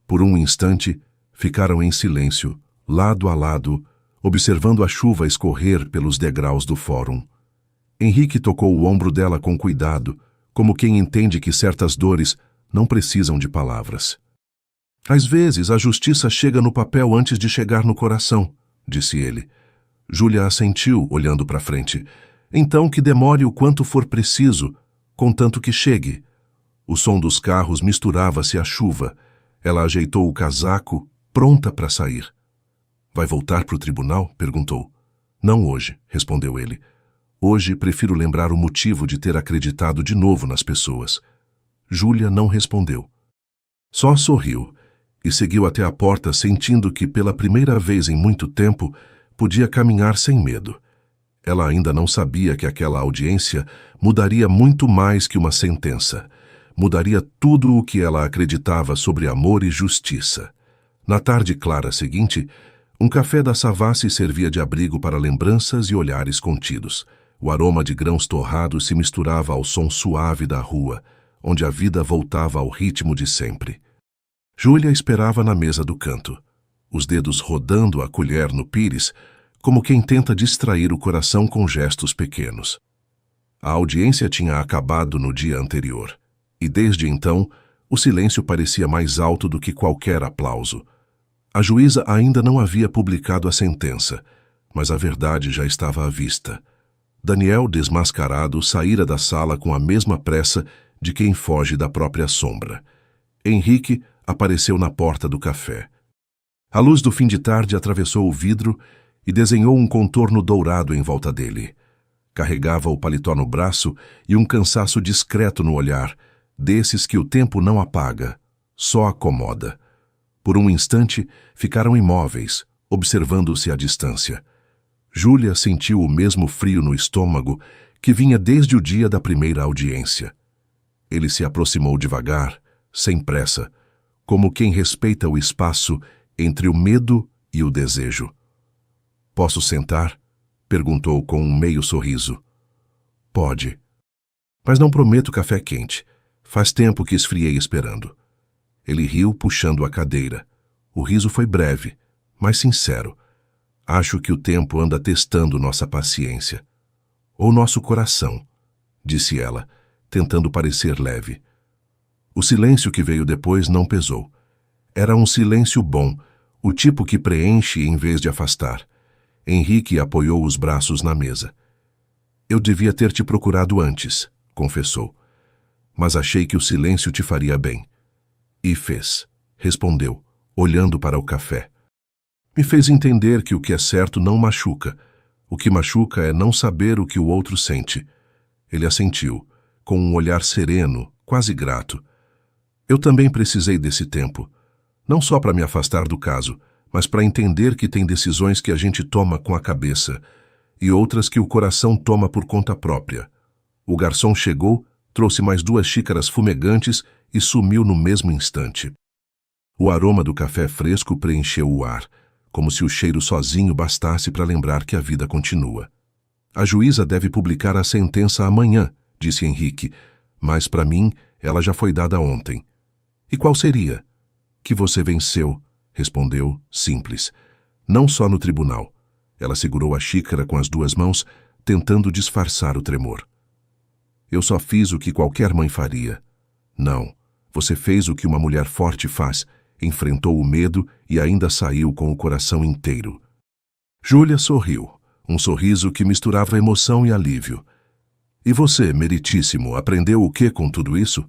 Por um instante, ficaram em silêncio, lado a lado, observando a chuva escorrer pelos degraus do fórum. Henrique tocou o ombro dela com cuidado, como quem entende que certas dores não precisam de palavras. Às vezes, a justiça chega no papel antes de chegar no coração, disse ele. Júlia assentiu, olhando para frente. Então que demore o quanto for preciso, contanto que chegue. O som dos carros misturava-se à chuva. Ela ajeitou o casaco, pronta para sair. Vai voltar para o tribunal? Perguntou. Não hoje, respondeu ele. Hoje prefiro lembrar o motivo de ter acreditado de novo nas pessoas. Júlia não respondeu. Só sorriu e seguiu até a porta, sentindo que pela primeira vez em muito tempo podia caminhar sem medo. Ela ainda não sabia que aquela audiência mudaria muito mais que uma sentença. Mudaria tudo o que ela acreditava sobre amor e justiça. Na tarde clara seguinte, um café da Savassi servia de abrigo para lembranças e olhares contidos. O aroma de grãos torrados se misturava ao som suave da rua, onde a vida voltava ao ritmo de sempre. Júlia esperava na mesa do canto, os dedos rodando a colher no pires, como quem tenta distrair o coração com gestos pequenos. A audiência tinha acabado no dia anterior, e desde então o silêncio parecia mais alto do que qualquer aplauso. A juíza ainda não havia publicado a sentença, mas a verdade já estava à vista. Daniel, desmascarado, saíra da sala com a mesma pressa de quem foge da própria sombra. Henrique apareceu na porta do café. A luz do fim de tarde atravessou o vidro e desenhou um contorno dourado em volta dele. Carregava o paletó no braço e um cansaço discreto no olhar, desses que o tempo não apaga, só acomoda. Por um instante, ficaram imóveis, observando-se à distância. Júlia sentiu o mesmo frio no estômago que vinha desde o dia da primeira audiência. Ele se aproximou devagar, sem pressa, como quem respeita o espaço entre o medo e o desejo. Posso sentar? Perguntou com um meio sorriso. Pode. Mas não prometo café quente. Faz tempo que esfriei esperando. Ele riu, puxando a cadeira. O riso foi breve, mas sincero. Acho que o tempo anda testando nossa paciência. Ou nosso coração, disse ela, tentando parecer leve. O silêncio que veio depois não pesou. Era um silêncio bom, o tipo que preenche em vez de afastar. Henrique apoiou os braços na mesa. Eu devia ter te procurado antes, confessou. Mas achei que o silêncio te faria bem. E fez, respondeu, olhando para o café. Me fez entender que o que é certo não machuca. O que machuca é não saber o que o outro sente. Ele assentiu, com um olhar sereno, quase grato. Eu também precisei desse tempo. Não só para me afastar do caso, mas para entender que tem decisões que a gente toma com a cabeça e outras que o coração toma por conta própria. O garçom chegou, trouxe mais 2 xícaras fumegantes e sumiu no mesmo instante. O aroma do café fresco preencheu o ar, como se o cheiro sozinho bastasse para lembrar que a vida continua. A juíza deve publicar a sentença amanhã, disse Henrique, mas para mim ela já foi dada ontem. E qual seria? Que você venceu, respondeu, simples. Não só no tribunal. Ela segurou a xícara com as 2 mãos, tentando disfarçar o tremor. Eu só fiz o que qualquer mãe faria. Não, você fez o que uma mulher forte faz, enfrentou o medo e ainda saiu com o coração inteiro. Júlia sorriu, um sorriso que misturava emoção e alívio. E você, meritíssimo, aprendeu o que com tudo isso?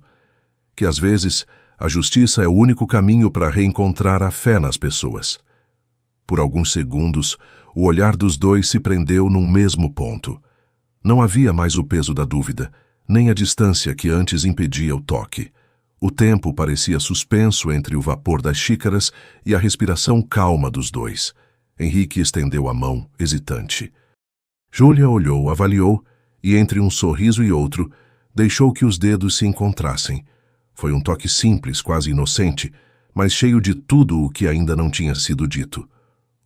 Que às vezes a justiça é o único caminho para reencontrar a fé nas pessoas. Por alguns segundos, o olhar dos dois se prendeu num mesmo ponto. Não havia mais o peso da dúvida, nem a distância que antes impedia o toque. O tempo parecia suspenso entre o vapor das xícaras e a respiração calma dos dois. Henrique estendeu a mão, hesitante. Júlia olhou, avaliou, e entre um sorriso e outro, deixou que os dedos se encontrassem. Foi um toque simples, quase inocente, mas cheio de tudo o que ainda não tinha sido dito.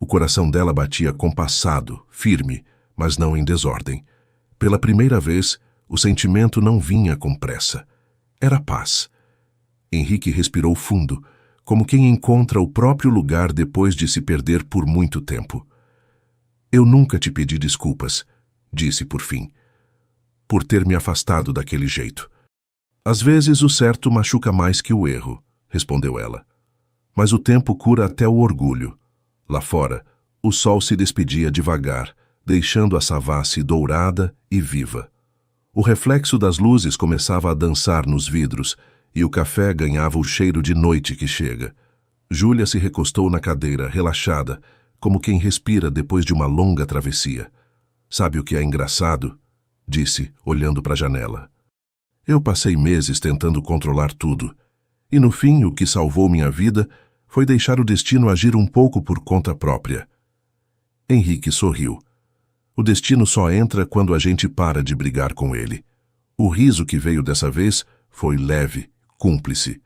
O coração dela batia compassado, firme, mas não em desordem. Pela primeira vez, o sentimento não vinha com pressa. Era paz. Henrique respirou fundo, como quem encontra o próprio lugar depois de se perder por muito tempo. Eu nunca te pedi desculpas, disse por fim, por ter me afastado daquele jeito. Às vezes o certo machuca mais que o erro, respondeu ela. Mas o tempo cura até o orgulho. Lá fora, o sol se despedia devagar, deixando a Savassi dourada e viva. O reflexo das luzes começava a dançar nos vidros e o café ganhava o cheiro de noite que chega. Júlia se recostou na cadeira, relaxada, como quem respira depois de uma longa travessia. Sabe o que é engraçado? Disse, olhando para a janela. Eu passei meses tentando controlar tudo, e no fim o que salvou minha vida foi deixar o destino agir um pouco por conta própria. Henrique sorriu. O destino só entra quando a gente para de brigar com ele. O riso que veio dessa vez foi leve, cúmplice.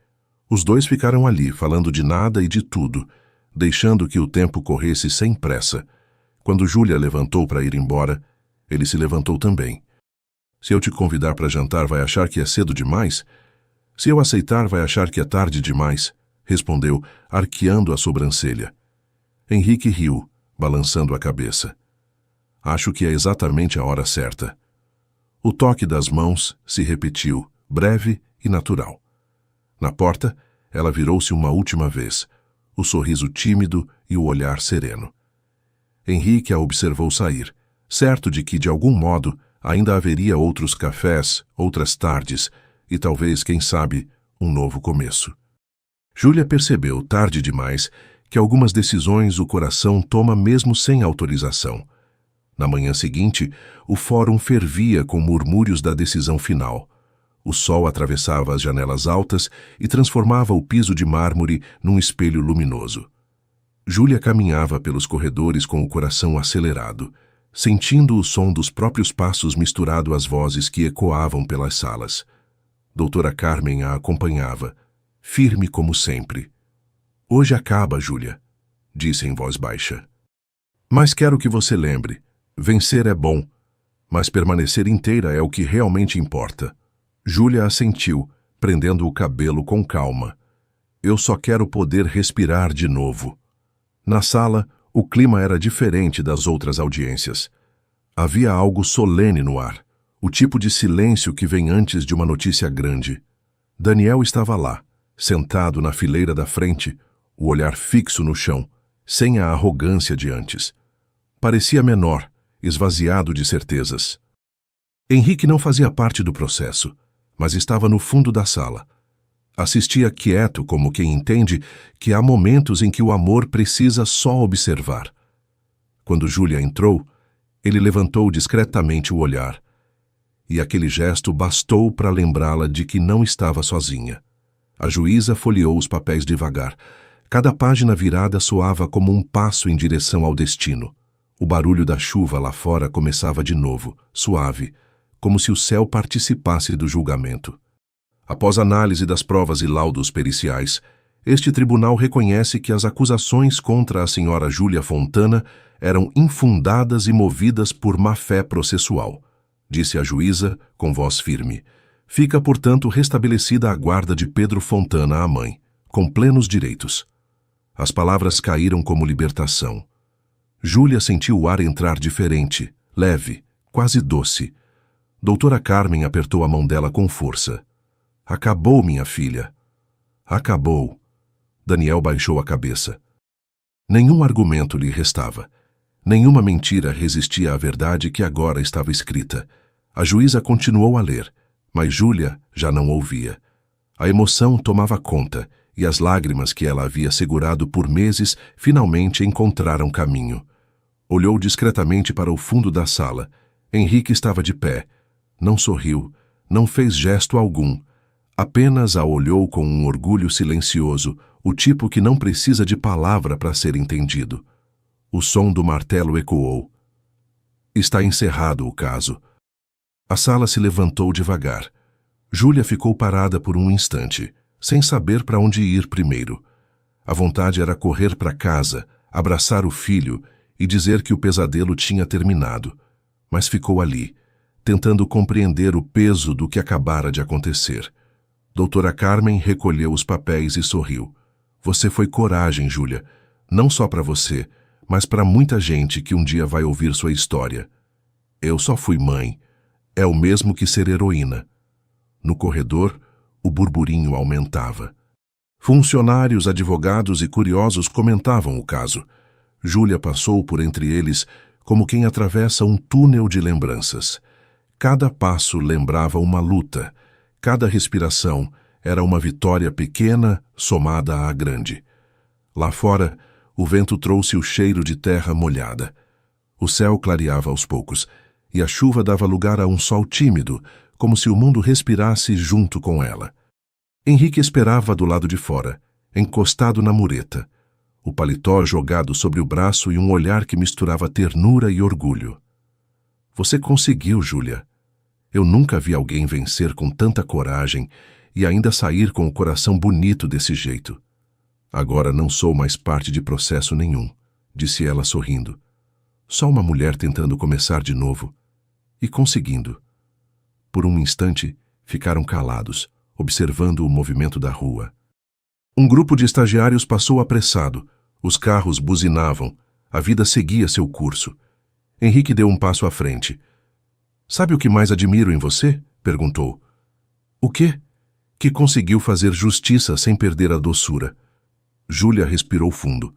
Os dois ficaram ali, falando de nada e de tudo, deixando que o tempo corresse sem pressa. Quando Júlia levantou para ir embora, ele se levantou também. Se eu te convidar para jantar, vai achar que é cedo demais? Se eu aceitar, vai achar que é tarde demais, respondeu, arqueando a sobrancelha. Henrique riu, balançando a cabeça. Acho que é exatamente a hora certa. O toque das mãos se repetiu, breve e natural. Na porta, ela virou-se uma última vez, o sorriso tímido e o olhar sereno. Henrique a observou sair, certo de que, de algum modo, ainda haveria outros cafés, outras tardes e talvez, quem sabe, um novo começo. Júlia percebeu, tarde demais, que algumas decisões o coração toma mesmo sem autorização. Na manhã seguinte, o fórum fervia com murmúrios da decisão final. O sol atravessava as janelas altas e transformava o piso de mármore num espelho luminoso. Júlia caminhava pelos corredores com o coração acelerado, sentindo o som dos próprios passos misturado às vozes que ecoavam pelas salas. Doutora Carmen a acompanhava, firme como sempre. Hoje acaba, Júlia, disse em voz baixa. Mas quero que você lembre, vencer é bom, mas permanecer inteira é o que realmente importa. Júlia assentiu, prendendo o cabelo com calma. Eu só quero poder respirar de novo. Na sala, o clima era diferente das outras audiências. Havia algo solene no ar, o tipo de silêncio que vem antes de uma notícia grande. Daniel estava lá, sentado na fileira da frente, o olhar fixo no chão, sem a arrogância de antes. Parecia menor, esvaziado de certezas. Henrique não fazia parte do processo, mas estava no fundo da sala. Assistia quieto, como quem entende que há momentos em que o amor precisa só observar. Quando Júlia entrou, ele levantou discretamente o olhar, e aquele gesto bastou para lembrá-la de que não estava sozinha. A juíza folheou os papéis devagar. Cada página virada soava como um passo em direção ao destino. O barulho da chuva lá fora começava de novo, suave, como se o céu participasse do julgamento. Após análise das provas e laudos periciais, este tribunal reconhece que as acusações contra a senhora Júlia Fontana eram infundadas e movidas por má-fé processual, disse a juíza com voz firme. Fica, portanto, restabelecida a guarda de Pedro Fontana à mãe, com plenos direitos. As palavras caíram como libertação. Júlia sentiu o ar entrar diferente, leve, quase doce. Doutora Carmen apertou a mão dela com força. Acabou, minha filha. Acabou. Daniel baixou a cabeça. Nenhum argumento lhe restava. Nenhuma mentira resistia à verdade que agora estava escrita. A juíza continuou a ler, mas Júlia já não ouvia. A emoção tomava conta, e as lágrimas que ela havia segurado por meses finalmente encontraram caminho. Olhou discretamente para o fundo da sala, Henrique estava de pé. Não sorriu, não fez gesto algum. Apenas a olhou com um orgulho silencioso, o tipo que não precisa de palavra para ser entendido. O som do martelo ecoou. Está encerrado o caso. A sala se levantou devagar. Júlia ficou parada por um instante, sem saber para onde ir primeiro. A vontade era correr para casa, abraçar o filho e dizer que o pesadelo tinha terminado. Mas ficou ali, tentando compreender o peso do que acabara de acontecer. Doutora Carmen recolheu os papéis e sorriu. Você foi coragem, Júlia. Não só para você, mas para muita gente que um dia vai ouvir sua história. Eu só fui mãe. É o mesmo que ser heroína. No corredor, o burburinho aumentava. Funcionários, advogados e curiosos comentavam o caso. Júlia passou por entre eles como quem atravessa um túnel de lembranças. Cada passo lembrava uma luta. Cada respiração era uma vitória pequena somada à grande. Lá fora, o vento trouxe o cheiro de terra molhada. O céu clareava aos poucos, e a chuva dava lugar a um sol tímido, como se o mundo respirasse junto com ela. Henrique esperava do lado de fora, encostado na mureta, o paletó jogado sobre o braço e um olhar que misturava ternura e orgulho. Você conseguiu, Júlia. Eu nunca vi alguém vencer com tanta coragem e ainda sair com o coração bonito desse jeito. Agora não sou mais parte de processo nenhum, disse ela sorrindo. Só uma mulher tentando começar de novo. E conseguindo. Por um instante, ficaram calados, observando o movimento da rua. Um grupo de estagiários passou apressado. Os carros buzinavam. A vida seguia seu curso. Henrique deu um passo à frente. Sabe o que mais admiro em você? Perguntou. O quê? Que conseguiu fazer justiça sem perder a doçura. Júlia respirou fundo.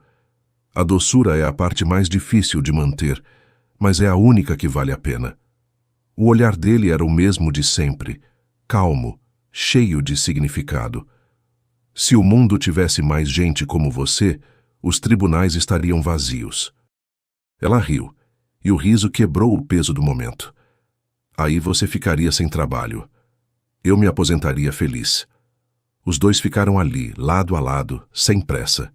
A doçura é a parte mais difícil de manter, mas é a única que vale a pena. O olhar dele era o mesmo de sempre, calmo, cheio de significado. Se o mundo tivesse mais gente como você, os tribunais estariam vazios. Ela riu, e o riso quebrou o peso do momento. Aí você ficaria sem trabalho. Eu me aposentaria feliz. Os dois ficaram ali, lado a lado, sem pressa.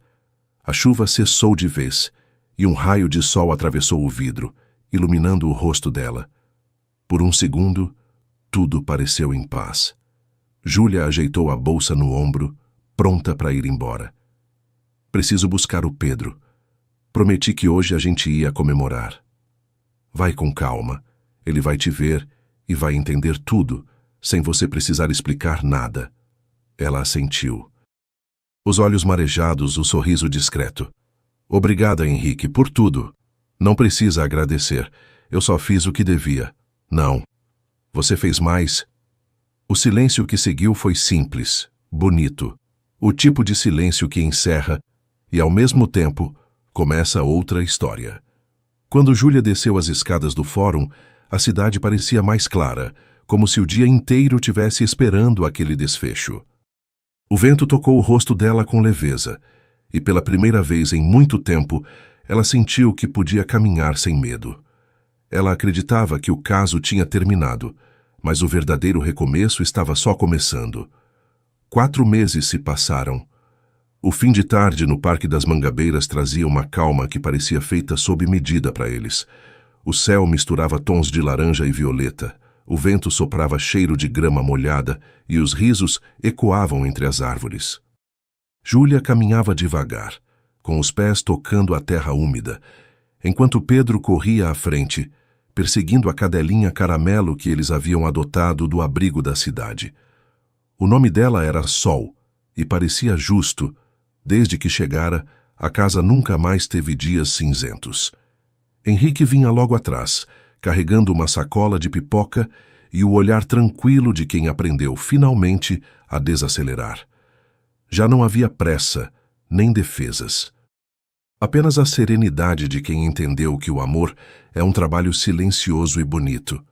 A chuva cessou de vez, e um raio de sol atravessou o vidro, iluminando o rosto dela. Por um segundo, tudo pareceu em paz. Júlia ajeitou a bolsa no ombro, pronta para ir embora. Preciso buscar o Pedro. Prometi que hoje a gente ia comemorar. Vai com calma. Ele vai te ver e vai entender tudo, sem você precisar explicar nada. Ela assentiu. Os olhos marejados, o sorriso discreto. Obrigada, Henrique, por tudo. Não precisa agradecer. Eu só fiz o que devia. Não. Você fez mais. O silêncio que seguiu foi simples, bonito. O tipo de silêncio que encerra e, ao mesmo tempo, começa outra história. Quando Júlia desceu as escadas do fórum, a cidade parecia mais clara, como se o dia inteiro tivesse esperando aquele desfecho. O vento tocou o rosto dela com leveza, e pela primeira vez em muito tempo, ela sentiu que podia caminhar sem medo. Ela acreditava que o caso tinha terminado, mas o verdadeiro recomeço estava só começando. 4 meses se passaram. O fim de tarde no Parque das Mangabeiras trazia uma calma que parecia feita sob medida para eles. O céu misturava tons de laranja e violeta, o vento soprava cheiro de grama molhada e os risos ecoavam entre as árvores. Júlia caminhava devagar, com os pés tocando a terra úmida, enquanto Pedro corria à frente, perseguindo a cadelinha Caramelo que eles haviam adotado do abrigo da cidade. O nome dela era Sol, e parecia justo. Desde que chegara, a casa nunca mais teve dias cinzentos. Henrique vinha logo atrás, carregando uma sacola de pipoca e o olhar tranquilo de quem aprendeu, finalmente, a desacelerar. Já não havia pressa, nem defesas. Apenas a serenidade de quem entendeu que o amor é um trabalho silencioso e bonito.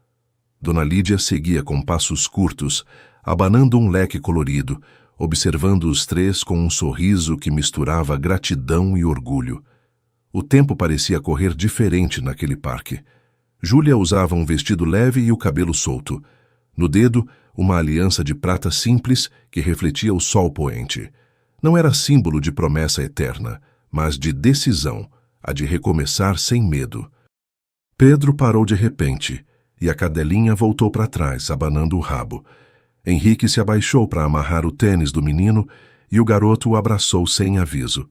Dona Lídia seguia com passos curtos, abanando um leque colorido, observando os três com um sorriso que misturava gratidão e orgulho. O tempo parecia correr diferente naquele parque. Júlia usava um vestido leve e o cabelo solto. No dedo, uma aliança de prata simples que refletia o sol poente. Não era símbolo de promessa eterna, mas de decisão, a de recomeçar sem medo. Pedro parou de repente, e a cadelinha voltou para trás, abanando o rabo. Henrique se abaixou para amarrar o tênis do menino e o garoto o abraçou sem aviso.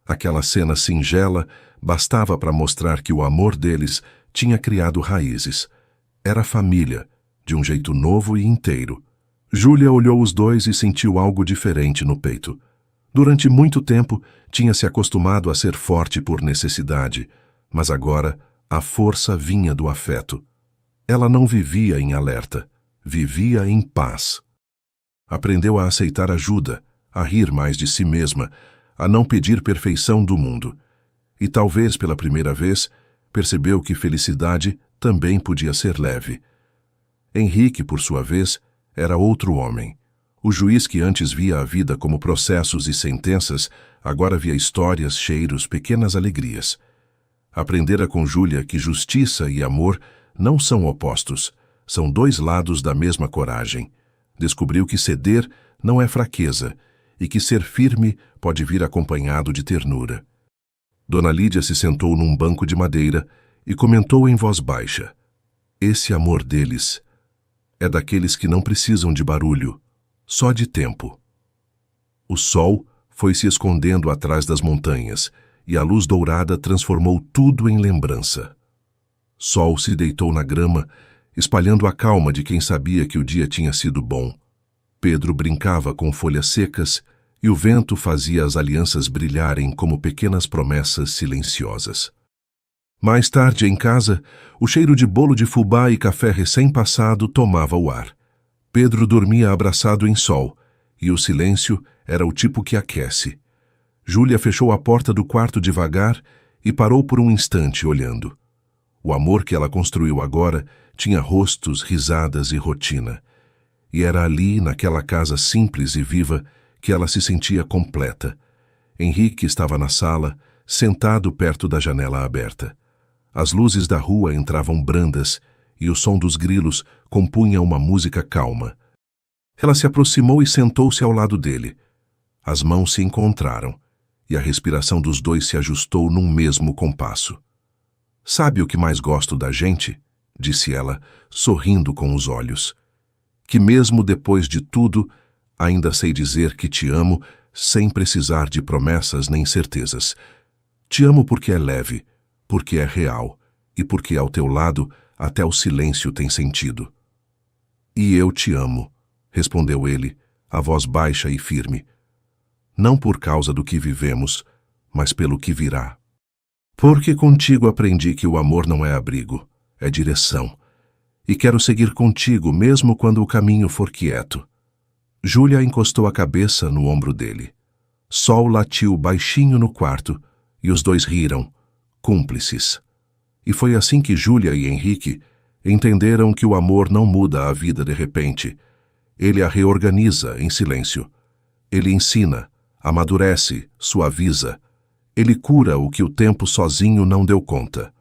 Aquela cena singela bastava para mostrar que o amor deles tinha criado raízes. Era família, de um jeito novo e inteiro. Júlia olhou os dois e sentiu algo diferente no peito. Durante muito tempo, tinha se acostumado a ser forte por necessidade, mas agora a força vinha do afeto. Ela não vivia em alerta, vivia em paz. Aprendeu a aceitar ajuda, a rir mais de si mesma, a não pedir perfeição do mundo. E talvez pela primeira vez, percebeu que felicidade também podia ser leve. Henrique, por sua vez, era outro homem. O juiz que antes via a vida como processos e sentenças, agora via histórias, cheiros, pequenas alegrias. Aprendera com Júlia que justiça e amor não são opostos, são dois lados da mesma coragem. Descobriu que ceder não é fraqueza e que ser firme pode vir acompanhado de ternura. Dona Lídia se sentou num banco de madeira e comentou em voz baixa: esse amor deles é daqueles que não precisam de barulho, só de tempo. O sol foi se escondendo atrás das montanhas e a luz dourada transformou tudo em lembrança. Sol se deitou na grama, espalhando a calma de quem sabia que o dia tinha sido bom. Pedro brincava com folhas secas e o vento fazia as alianças brilharem como pequenas promessas silenciosas. Mais tarde, em casa, o cheiro de bolo de fubá e café recém-passado tomava o ar. Pedro dormia abraçado em Sol, e o silêncio era o tipo que aquece. Júlia fechou a porta do quarto devagar e parou por um instante olhando. O amor que ela construiu agora tinha rostos, risadas e rotina. E era ali, naquela casa simples e viva, que ela se sentia completa. Henrique estava na sala, sentado perto da janela aberta. As luzes da rua entravam brandas e o som dos grilos compunha uma música calma. Ela se aproximou e sentou-se ao lado dele. As mãos se encontraram e a respiração dos dois se ajustou num mesmo compasso. «Sabe o que mais gosto da gente?» disse ela, sorrindo com os olhos. «Que mesmo depois de tudo, ainda sei dizer que te amo sem precisar de promessas nem certezas. Te amo porque é leve, porque é real e porque ao teu lado até o silêncio tem sentido.» «E eu te amo», respondeu ele, a voz baixa e firme. «Não por causa do que vivemos, mas pelo que virá. Porque contigo aprendi que o amor não é abrigo, é direção. E quero seguir contigo mesmo quando o caminho for quieto.» Júlia encostou a cabeça no ombro dele. Sol latiu baixinho no quarto e os dois riram, cúmplices. E foi assim que Júlia e Henrique entenderam que o amor não muda a vida de repente. Ele a reorganiza em silêncio. Ele ensina, amadurece, suaviza. Ele cura o que o tempo sozinho não deu conta.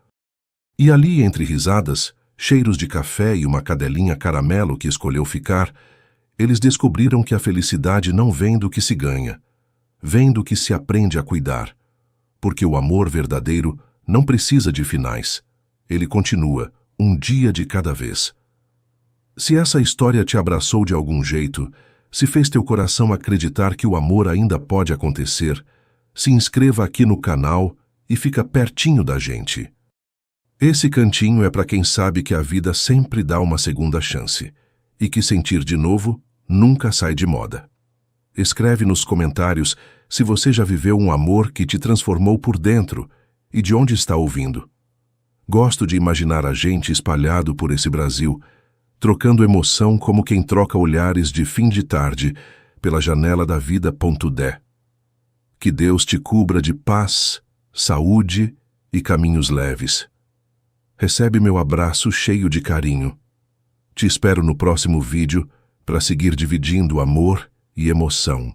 E ali, entre risadas, cheiros de café e uma cadelinha caramelo que escolheu ficar, eles descobriram que a felicidade não vem do que se ganha, vem do que se aprende a cuidar. Porque o amor verdadeiro não precisa de finais. Ele continua, um dia de cada vez. Se essa história te abraçou de algum jeito, se fez teu coração acreditar que o amor ainda pode acontecer, se inscreva aqui no canal e fica pertinho da gente. Esse cantinho é para quem sabe que a vida sempre dá uma segunda chance e que sentir de novo nunca sai de moda. Escreve nos comentários se você já viveu um amor que te transformou por dentro e de onde está ouvindo. Gosto de imaginar a gente espalhado por esse Brasil, trocando emoção como quem troca olhares de fim de tarde pela janela da vida.de. Que Deus te cubra de paz, saúde e caminhos leves. Recebe meu abraço cheio de carinho. Te espero no próximo vídeo para seguir dividindo amor e emoção.